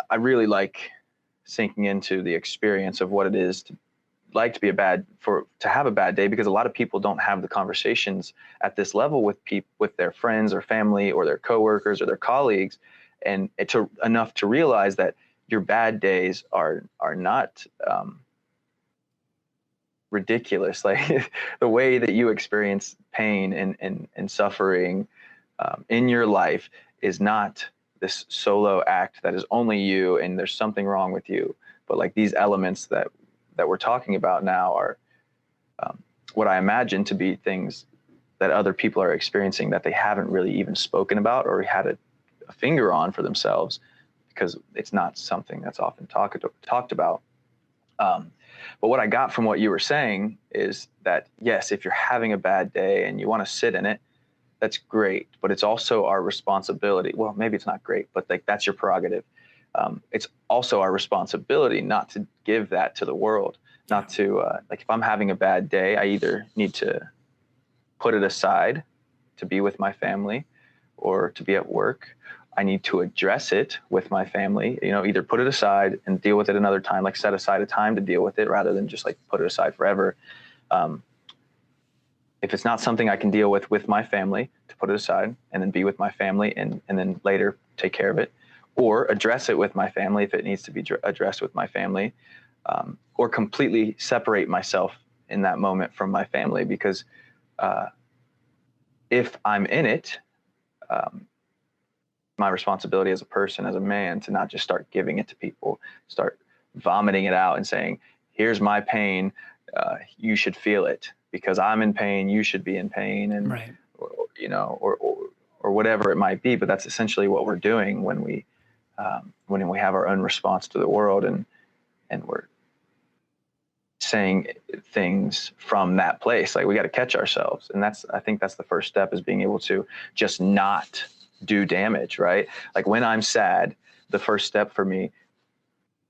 I really like sinking into the experience of what it is to have a bad day, because a lot of people don't have the conversations at this level with their friends or family or their coworkers or their colleagues, and enough to realize that your bad days are not ridiculous. Like the way that you experience pain and suffering in your life is not this solo act that is only you and there's something wrong with you. But like these elements that we're talking about now are what I imagine to be things that other people are experiencing that they haven't really even spoken about or had a finger on for themselves, because it's not something that's often talked about. But what I got from what you were saying is that, yes, if you're having a bad day and you want to sit in it, that's great, but it's also our responsibility. Well, maybe it's not great, but that's your prerogative. It's also our responsibility not to give that to the world, not to, if I'm having a bad day, I either need to put it aside to be with my family or to be at work. I need to address it with my family, either put it aside and deal with it another time, like set aside a time to deal with it rather than just put it aside forever. If it's not something I can deal with my family, to put it aside and then be with my family and then later take care of it, or address it with my family if it needs to be addressed with my family, or completely separate myself in that moment from my family. Because if I'm in it, my responsibility as a person, as a man, to not just start giving it to people, start vomiting it out and saying, here's my pain, you should feel it because I'm in pain, you should be in pain, and Right. or whatever it might be. But that's essentially what we're doing when we have our own response to the world, and we're saying things from that place. Like, we got to catch ourselves. And I think that's the first step, is being able to just not do damage, right? Like, when I'm sad, the first step for me,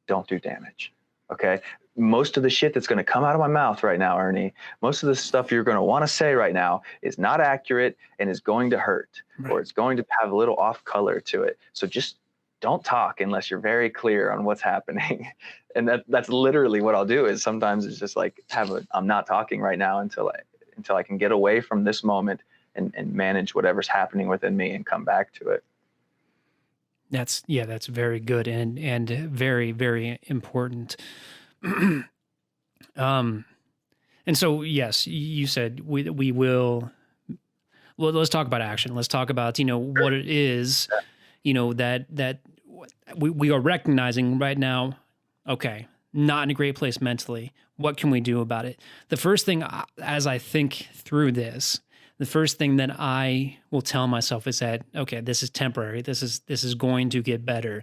don't do damage. Okay. Most of the shit that's going to come out of my mouth right now, Ernie, most of the stuff you're going to want to say right now is not accurate and is going to hurt, Right. or it's going to have a little off color to it. So just don't talk unless you're very clear on what's happening. And that's literally what I'll do. Is sometimes it's just like, I'm not talking right now until I can get away from this moment and manage whatever's happening within me and come back to it. That's very good and very, very important. And so, yes, you said we will. Well, let's talk about action. Let's talk about, what it is, that we are recognizing right now. Okay, not in a great place mentally. What can we do about it? The first thing, as I think through this, the first thing that I will tell myself is that, okay, this is temporary. This is going to get better.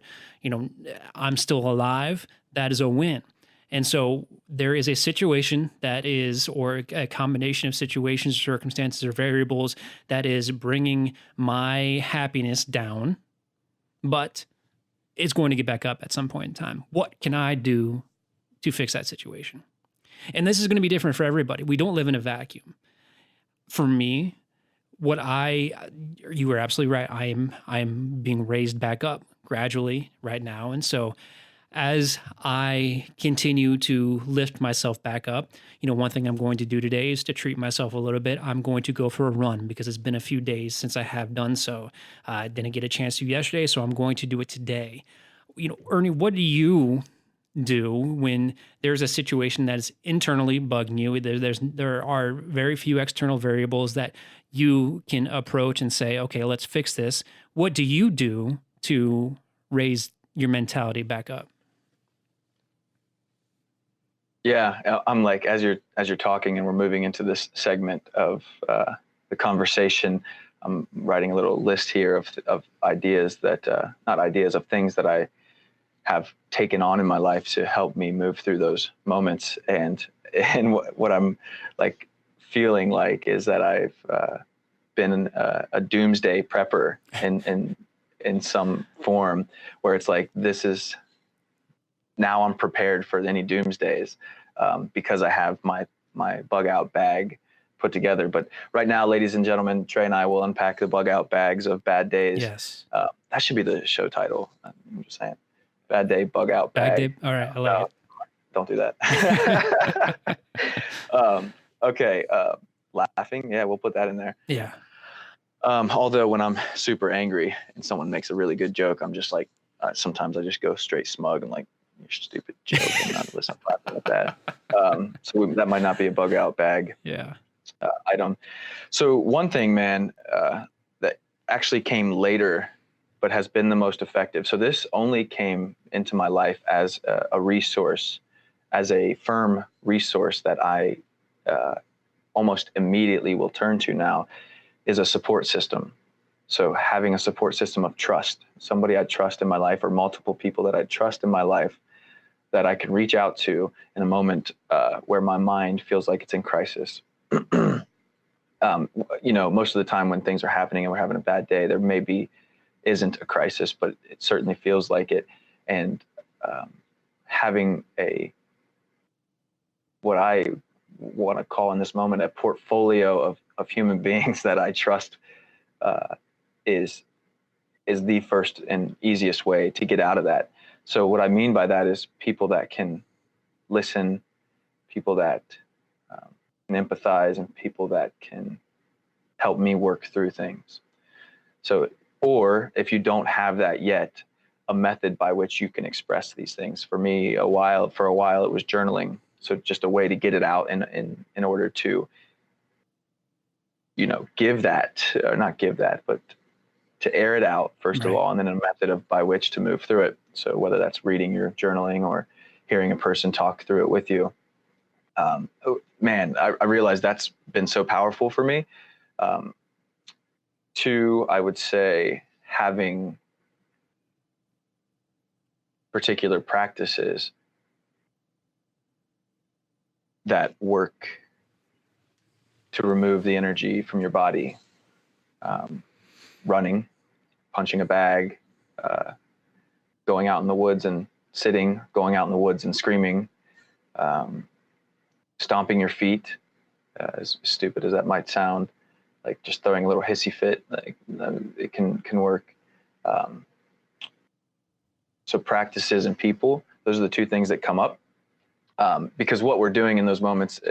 I'm still alive. That is a win. And so there is a situation that is, or a combination of situations, circumstances, or variables that is bringing my happiness down, but it's going to get back up at some point in time. What can I do to fix that situation? And this is going to be different for everybody. We don't live in a vacuum. For me, you were absolutely right. I'm being raised back up gradually right now. And so as I continue to lift myself back up, one thing I'm going to do today is to treat myself a little bit. I'm going to go for a run because it's been a few days since I have done so. I didn't get a chance to yesterday, so I'm going to do it today. Ernie, what do you do when there's a situation that is internally bugging you? There are very few external variables that you can approach and say, okay, let's fix this. What do you do to raise your mentality back up? Yeah, I'm like, as you're talking and we're moving into this segment of the conversation, I'm writing a little list here of ideas that, not ideas, of things that I have taken on in my life to help me move through those moments. And what I'm like feeling like is that I've been a doomsday prepper in some form, where it's like, this is, now I'm prepared for any doomsdays, because I have my bug out bag put together. But right now, ladies and gentlemen, Trey and I will unpack the bug out bags of bad days. Yes. That should be the show title. I'm just saying. Bad day, bug out bag. Bad day. All right. I like it. Don't do that. Okay. Laughing. Yeah, we'll put that in there. Yeah. Although when I'm super angry and someone makes a really good joke, I'm just like, sometimes I just go straight smug and like, your stupid joke, and not listen to that. So that might not be a bug out bag. Yeah. Item. So one thing, man, that actually came later, but has been the most effective. So this only came into my life as a resource, as a firm resource that I almost immediately will turn to now, is a support system. So having a support system of trust, somebody I trust in my life, or multiple people that I trust in my life, that I can reach out to in a moment where my mind feels like it's in crisis. Most of the time when things are happening and we're having a bad day, there maybe isn't a crisis, but it certainly feels like it. And having what I want to call in this moment a portfolio of human beings that I trust is the first and easiest way to get out of that. So what I mean by that is people that can listen, people that can empathize, and people that can help me work through things. So, or if you don't have that yet, a method by which you can express these things. For me, for a while it was journaling. So just a way to get it out in order to, give that, or not give that, but to air it out first of all, and then a method by which to move through it. So whether that's reading your journaling or hearing a person talk through it with you, I realized that's been so powerful for me. Two, I would say having particular practices that work to remove the energy from your body. Running, punching a bag, going out in the woods and sitting, going out in the woods and screaming, stomping your feet, as stupid as that might sound, like just throwing a little hissy fit, like it can work. So practices and people, those are the two things that come up, because what we're doing in those moments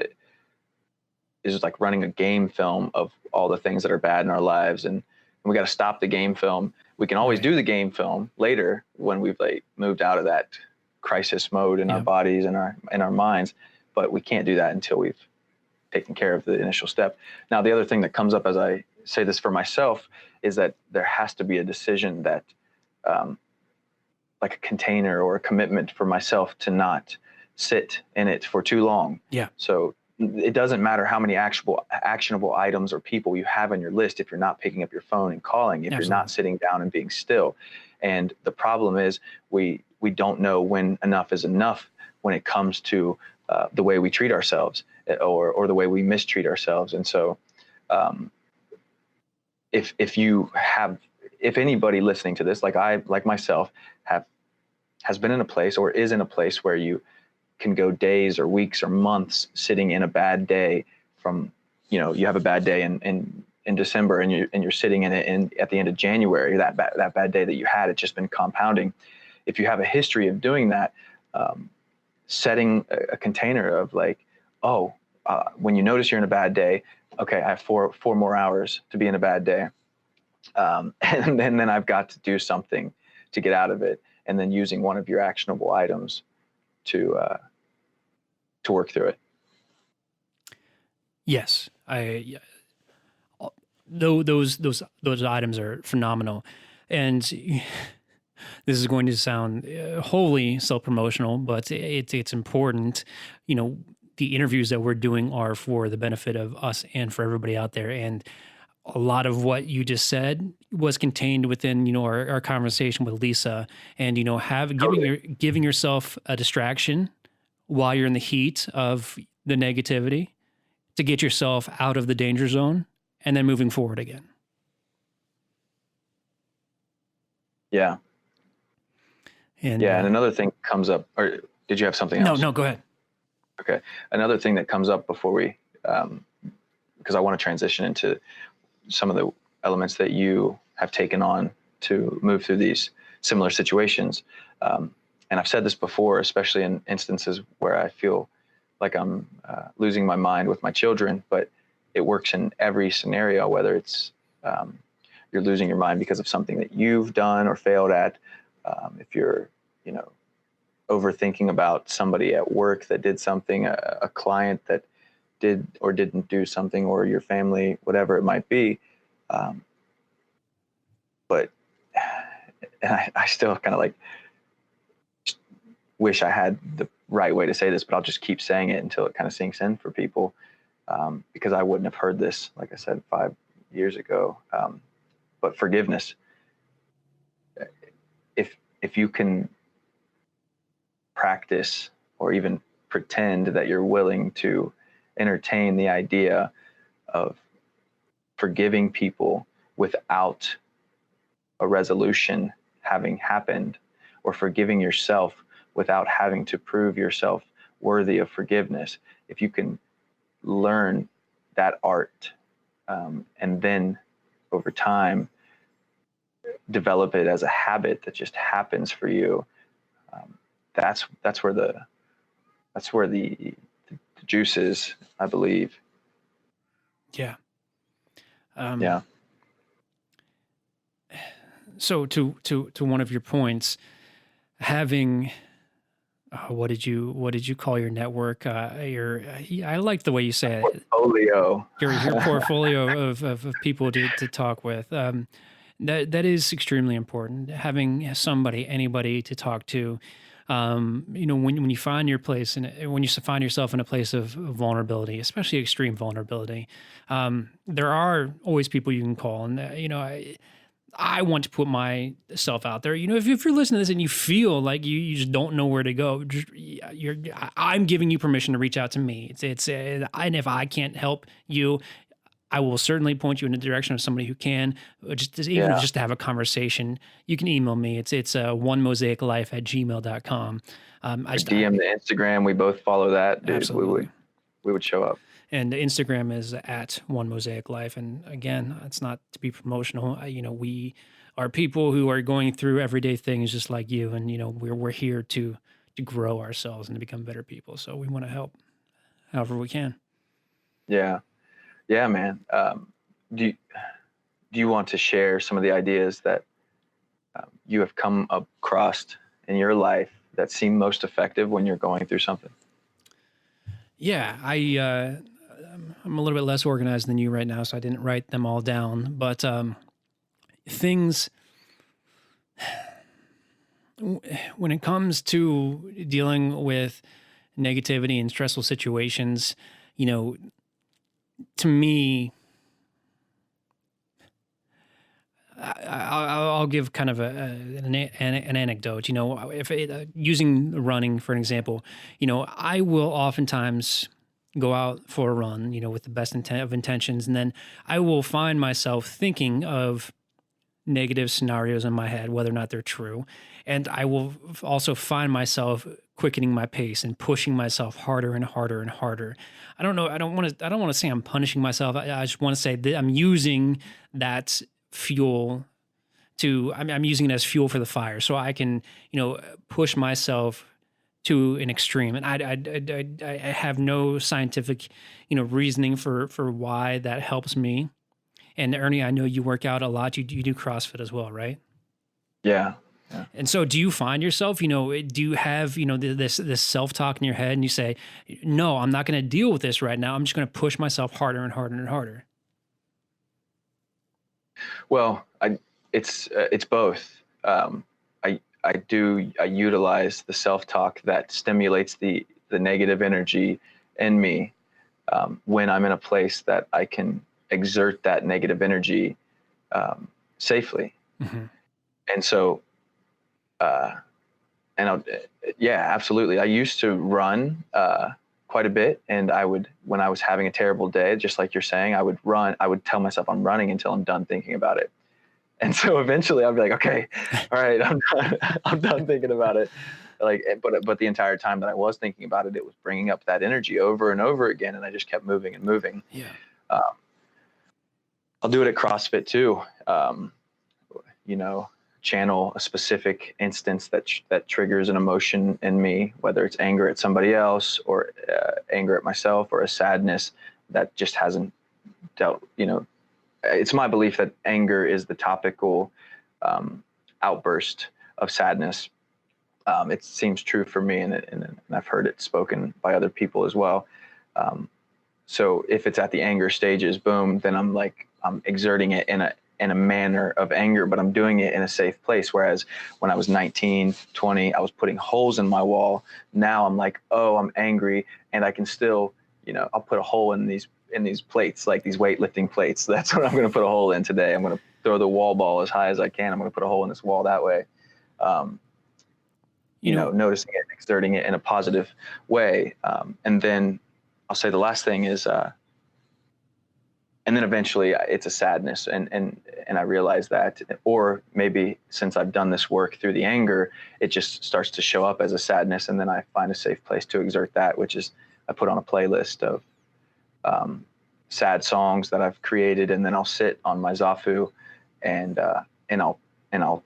is like running a game film of all the things that are bad in our lives, and we got to stop the game film. We can always do the game film later when we've like moved out of that crisis mode in our bodies and our minds, but we can't do that until we've taken care of the initial step. Now, the other thing that comes up as I say this for myself is that there has to be a decision that, like a container or a commitment for myself to not sit in it for too long. Yeah. So it doesn't matter how many actionable items or people you have on your list if you're not picking up your phone and calling, if you're not sitting down and being still. And the problem is we don't know when enough is enough when it comes to the way we treat ourselves or the way we mistreat ourselves. And so if anybody listening to this, like myself, has been in a place or is in a place where you can go days or weeks or months sitting in a bad day from, you have a bad day in December and you're sitting in it at the end of January, that bad day that you had, it's just been compounding. If you have a history of doing that, setting a container of like, when you notice you're in a bad day, okay, I have four more hours to be in a bad day. And then I've got to do something to get out of it. And then using one of your actionable items to work through it. Yes, those items are phenomenal, and this is going to sound wholly self-promotional, but it's important. The interviews that we're doing are for the benefit of us and for everybody out there, and a lot of what you just said was contained within, our conversation with Lisa, and, giving yourself a distraction while you're in the heat of the negativity to get yourself out of the danger zone and then moving forward again. Yeah. And another thing comes up, or did you have something else? No, go ahead. Okay. Another thing that comes up before we, because I want to transition into some of the elements that you have taken on to move through these similar situations. And I've said this before, especially in instances where I feel like I'm losing my mind with my children, but it works in every scenario, whether it's you're losing your mind because of something that you've done or failed at. If you're, overthinking about somebody at work that did something, a client that did or didn't do something, or your family, whatever it might be. But I still kind of like wish I had the right way to say this, but I'll just keep saying it until it kind of sinks in for people, because I wouldn't have heard this, like I said, 5 years ago. But forgiveness, if you can practice or even pretend that you're willing to entertain the idea of forgiving people without a resolution having happened, or forgiving yourself without having to prove yourself worthy of forgiveness, if you can learn that art, and then over time develop it as a habit that just happens for you, that's where the juice is, I believe. Yeah. Yeah. So to one of your points, having what did you call your network? I like the way you say it. Portfolio. Your portfolio of people to talk with. That is extremely important. Having anybody to talk to. When you find your place and when you find yourself in a place of vulnerability, especially extreme vulnerability, there are always people you can call. And I want to put myself out there. If you're listening to this and you feel like you just don't know where to go, I'm giving you permission to reach out to me. And if I can't help you, I will certainly point you in the direction of somebody who can, just to have a conversation. You can email me. It's onemosaiclife@gmail.com. DM the Instagram. We both follow that, dude. Absolutely. We would show up. And the Instagram is @onemosaiclife. And again, it's not to be promotional. We are people who are going through everyday things just like you. And, we're here to grow ourselves and to become better people. So we want to help however we can. Yeah. Yeah, man. Do you want to share some of the ideas that you have come across in your life that seem most effective when you're going through something? Yeah, I'm a little bit less organized than you right now, so I didn't write them all down. But things, when it comes to dealing with negativity and stressful situations, to me, I'll give kind of an anecdote. If using running for an example, I will oftentimes go out for a run, with the best of intentions, and then I will find myself thinking of negative scenarios in my head, whether or not they're true, and I will also find myself quickening my pace and pushing myself harder and harder and harder. I don't know. I don't want to say I'm punishing myself. I just want to say that I'm using that fuel I'm using it as fuel for the fire, so I can, push myself to an extreme. And I have no scientific, reasoning for why that helps me. And Ernie, I know you work out a lot. You do CrossFit as well, right? Yeah. And so do you find yourself, do you have, this self-talk in your head and you say, no, I'm not going to deal with this right now. I'm just going to push myself harder and harder and harder. Well, it's both. I utilize the self-talk that stimulates the negative energy in me when I'm in a place that I can exert that negative energy safely. Mm-hmm. And so, absolutely. I used to run quite a bit, and when I was having a terrible day, just like you're saying, I would tell myself I'm running until I'm done thinking about it. And so eventually I'll be like, okay, all right, I'm done thinking about it. But the entire time that I was thinking about it, it was bringing up that energy over and over again. And I just kept moving and moving. Yeah. I'll do it at CrossFit too. Channel a specific instance that triggers an emotion in me, whether it's anger at somebody else or anger at myself or a sadness that just hasn't dealt, it's my belief that anger is the topical outburst of sadness. It seems true for me, and I've heard it spoken by other people as well. So if it's at the anger stages, boom, then I'm exerting it in a manner of anger, but I'm doing it in a safe place. Whereas when I was 19, 20, I was putting holes in my wall. Now I'm like, oh, I'm angry, and I can still, I'll put a hole in these plates, like these weightlifting plates. That's what I'm going to put a hole in today. I'm going to throw the wall ball as high as I can. I'm going to put a hole in this wall that way. Noticing it, exerting it in a positive way. And then I'll say the last thing is, and then eventually it's a sadness. And I realize that, or maybe since I've done this work through the anger, it just starts to show up as a sadness. And then I find a safe place to exert that, which is I put on a playlist of sad songs that I've created, and then I'll sit on my Zafu and I'll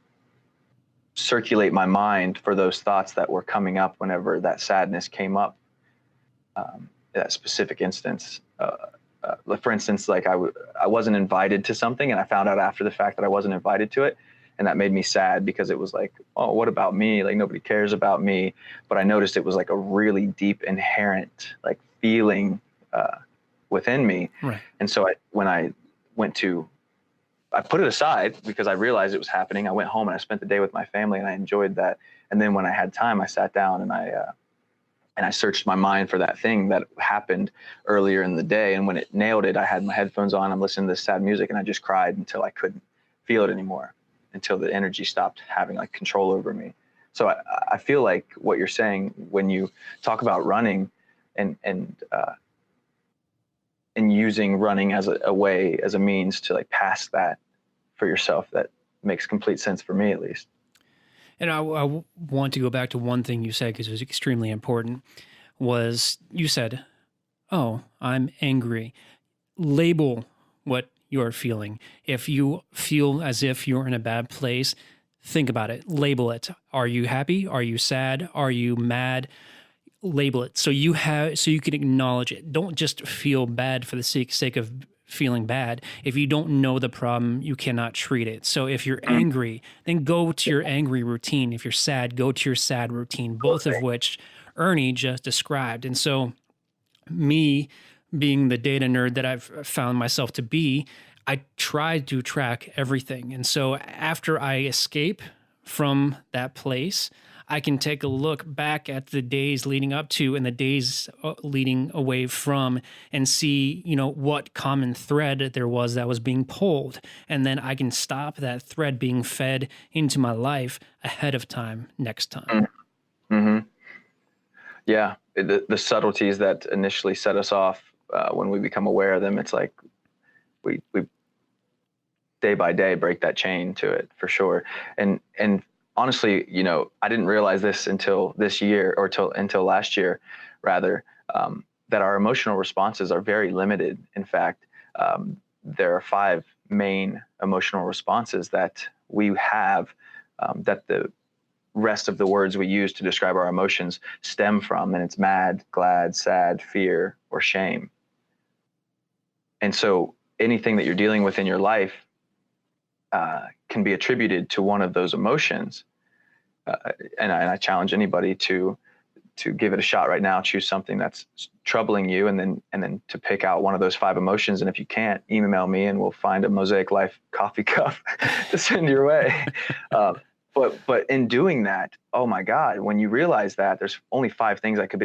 circulate my mind for those thoughts that were coming up whenever that sadness came up, that specific instance. for instance, like I wasn't invited to something, and I found out after the fact that I wasn't invited to it. And that made me sad because it was like, oh, what about me? Like nobody cares about me. But I noticed it was like a really deep inherent like feeling within me. Right. And so when I put it aside because I realized it was happening. I went home and I spent the day with my family and I enjoyed that. And then when I had time, I sat down and I searched my mind for that thing that happened earlier in the day. And when it nailed it, I had my headphones on, I'm listening to this sad music, and I just cried until I couldn't feel it anymore, until the energy stopped having like control over me. So I feel like what you're saying when you talk about running and using running as a way, as a means to like pass that for yourself, that makes complete sense for me, at least. And I want to go back to one thing you said because it was extremely important. Was you said, "Oh, I'm angry." Label what you're feeling. If you feel as if you're in a bad place, think about it. Label it. Are you happy? Are you sad? Are you mad? Label it so you can acknowledge it. Don't just feel bad for the sake of feeling bad. If you don't know the problem, you cannot treat it. So if you're angry, then go to your angry routine. If you're sad, go to your sad routine, both of which Ernie just described. And so me being the data nerd that I've found myself to be, I try to track everything. And so after I escape from that place, I can take a look back at the days leading up to and the days leading away from and see, what common thread there was that was being pulled. And then I can stop that thread being fed into my life ahead of time next time. Mm-hmm. Yeah. The subtleties that initially set us off, when we become aware of them, it's like we day by day break that chain to it for sure. And honestly, I didn't realize this until this year, or until last year, rather, that our emotional responses are very limited. In fact, there are 5 main emotional responses that we have, that the rest of the words we use to describe our emotions stem from, and it's mad, glad, sad, fear, or shame. And so anything that you're dealing with in your life can be attributed to one of those emotions. And I challenge anybody to give it a shot right now. Choose something that's troubling you, and then to pick out one of those 5 emotions. And if you can't, email me and we'll find a Mosaic Life coffee cup to send your way. But in doing that, oh my God, when you realize that there's only 5 things I could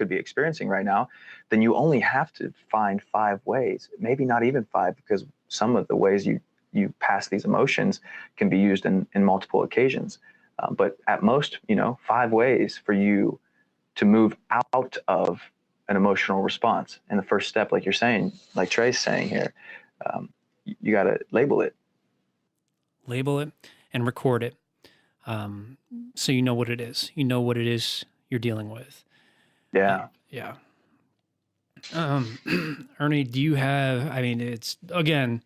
be experiencing right now, then you only have to find 5 ways, maybe not even 5, because some of the ways you pass these emotions can be used in multiple occasions. But at most, 5 ways for you to move out of an emotional response. And the first step, like you're saying, like Trey's saying here, you got to label it. Label it and record it. So you know what it is. You know what it is you're dealing with. Yeah. Yeah. Ernie, do you have, it's, again,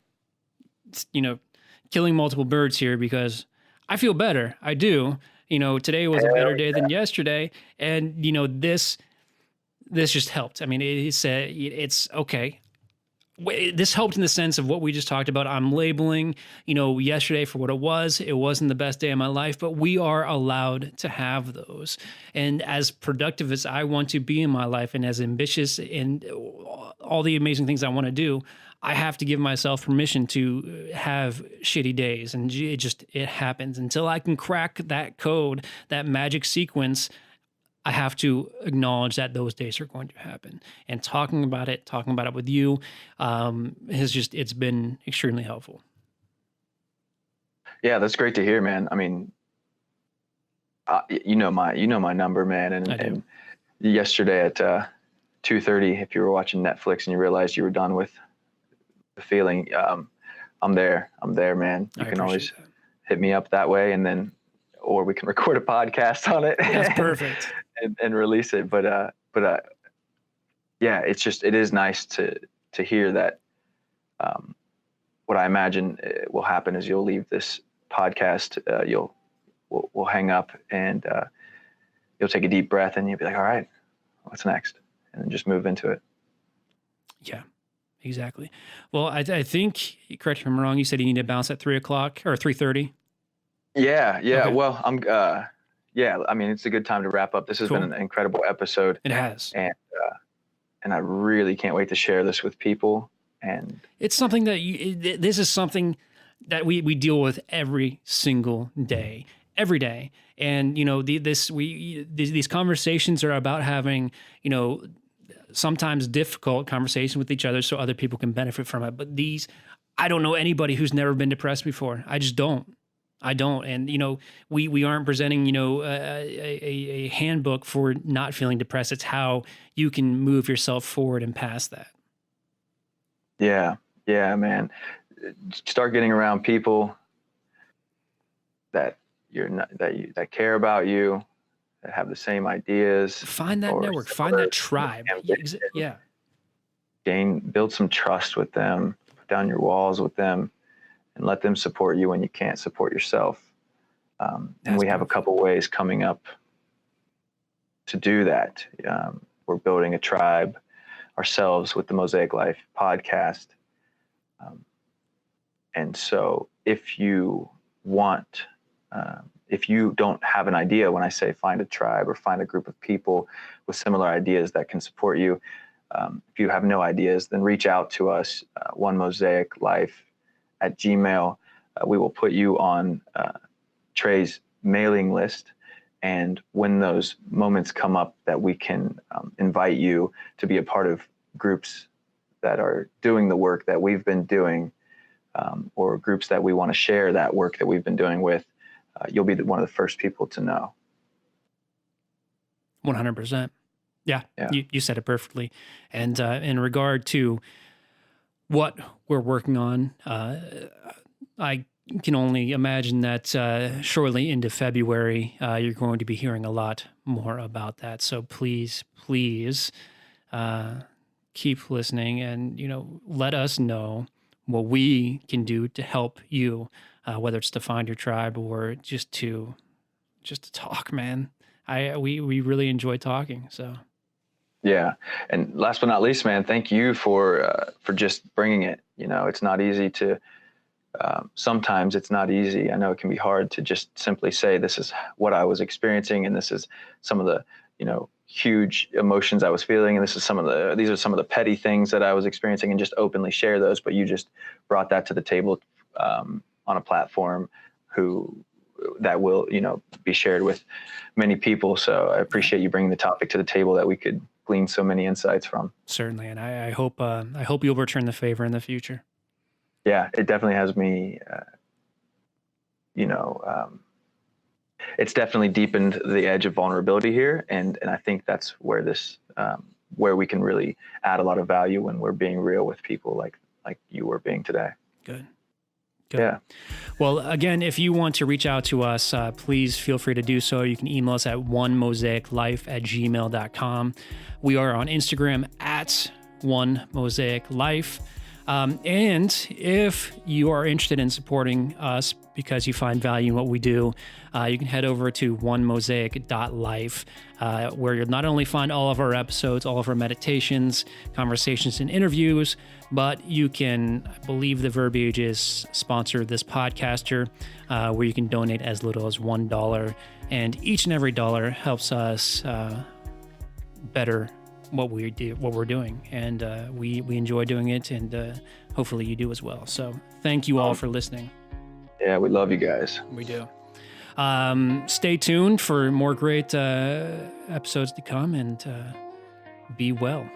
killing multiple birds here because I feel better. I do. Today was a better day than yesterday. And, this just helped. It's okay. This helped in the sense of what we just talked about. I'm labeling, yesterday for what it was. It wasn't the best day of my life, but we are allowed to have those. And as productive as I want to be in my life and as ambitious and all the amazing things I want to do, I have to give myself permission to have shitty days. And it happens. Until I can crack that code, that magic sequence, I have to acknowledge that those days are going to happen. And talking about it with you, it's been extremely helpful. Yeah, that's great to hear, man. I mean, you know my number, man. And yesterday at 2:30, if you were watching Netflix and you realized you were done with the feeling, I'm there, man. You can always hit me up that way, and then, or we can record a podcast on it. That's perfect. and release it. But yeah, it is nice to hear that. What I imagine will happen is you'll leave this podcast, we'll hang up, and you'll take a deep breath, and you'll be like, all right, what's next? And then just move into it. Yeah. Exactly. Well, I think, correct me if I'm wrong, you said you need to bounce at 3:00 or 3:30. Yeah. Okay. Well, I mean, it's a good time to wrap up. This has been Cool. an incredible episode, It has. and I really can't wait to share this with people. And It's something that this is something that we deal with every single day, every day. And, these conversations are about having, sometimes difficult conversation with each other so other people can benefit from it. But I don't know anybody who's never been depressed before. I just don't. I don't. And, we aren't presenting, a handbook for not feeling depressed. It's how you can move yourself forward and past that. yeah, man, start getting around people that that care about you, that have the same ideas. Find that network, find that tribe. Yeah. Build some trust with them, put down your walls with them, and let them support you when you can't support yourself. And we have a couple ways coming up to do that. We're building a tribe ourselves with the Mosaic Life podcast. And so if you want, if you don't have an idea, when I say find a tribe or find a group of people with similar ideas that can support you, if you have no ideas, then reach out to us, onemosaiclife@gmail.com. We will put you on Trey's mailing list. And when those moments come up that we can invite you to be a part of groups that are doing the work that we've been doing, or groups that we want to share that work that we've been doing with, you'll be one of the first people to know. 100%. Yeah. You said it perfectly. And in regard to what we're working on, I can only imagine that shortly into February, you're going to be hearing a lot more about that. So please keep listening and, let us know what we can do to help you, whether it's to find your tribe or just to talk, man. We really enjoy talking. So. Yeah. And last but not least, man, thank you for just bringing it. It's not easy to, sometimes it's not easy. I know it can be hard to just simply say, this is what I was experiencing. And this is some of the, huge emotions I was feeling. And these are some of the petty things that I was experiencing, and just openly share those. But you just brought that to the table, on a platform that will, be shared with many people. So I appreciate you bringing the topic to the table that we could glean so many insights from. Certainly. And I hope you'll return the favor in the future. Yeah, it definitely has me, it's definitely deepened the edge of vulnerability here. And I think that's where where we can really add a lot of value when we're being real with people like you were being today. Good. Yeah. Well, again, if you want to reach out to us, please feel free to do so. You can email us at onemosaiclife@gmail.com. We are on Instagram at onemosaiclife. And if you are interested in supporting us because you find value in what we do, you can head over to onemosaic.life, where you'll not only find all of our episodes, all of our meditations, conversations, and interviews, but you can, I believe the verbiage is sponsor this podcaster, where you can donate as little as $1. And each and every dollar helps us better what we're doing, and we enjoy doing it, and hopefully you do as well. So thank you all for listening. Yeah, we love you guys. We do. Stay tuned for more great episodes to come, and be well.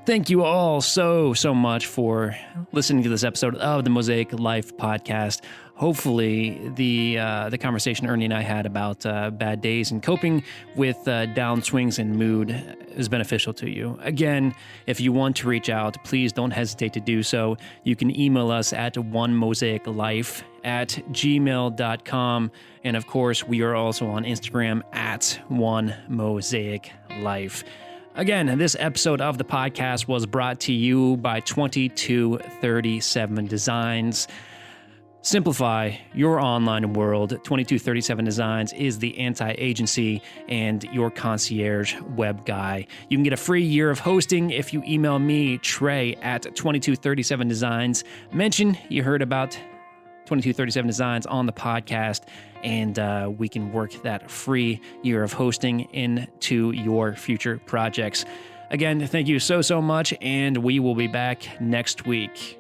Thank you all so much for listening to this episode of the Mosaic Life podcast. Hopefully the conversation Ernie and I had about bad days and coping with downswings and mood is beneficial to you. Again, if you want to reach out, please don't hesitate to do so. You can email us at onemosaiclife@gmail.com. And of course, we are also on Instagram at onemosaiclife. Again, this episode of the podcast was brought to you by 2237 Designs. Simplify your online world. 2237 Designs is the anti-agency and your concierge web guy. You can get a free year of hosting if you email me, Trey, at 2237 Designs. Mention you heard about 2237 Designs on the podcast, and we can work that free year of hosting into your future projects. Again, thank you so much, and we will be back next week.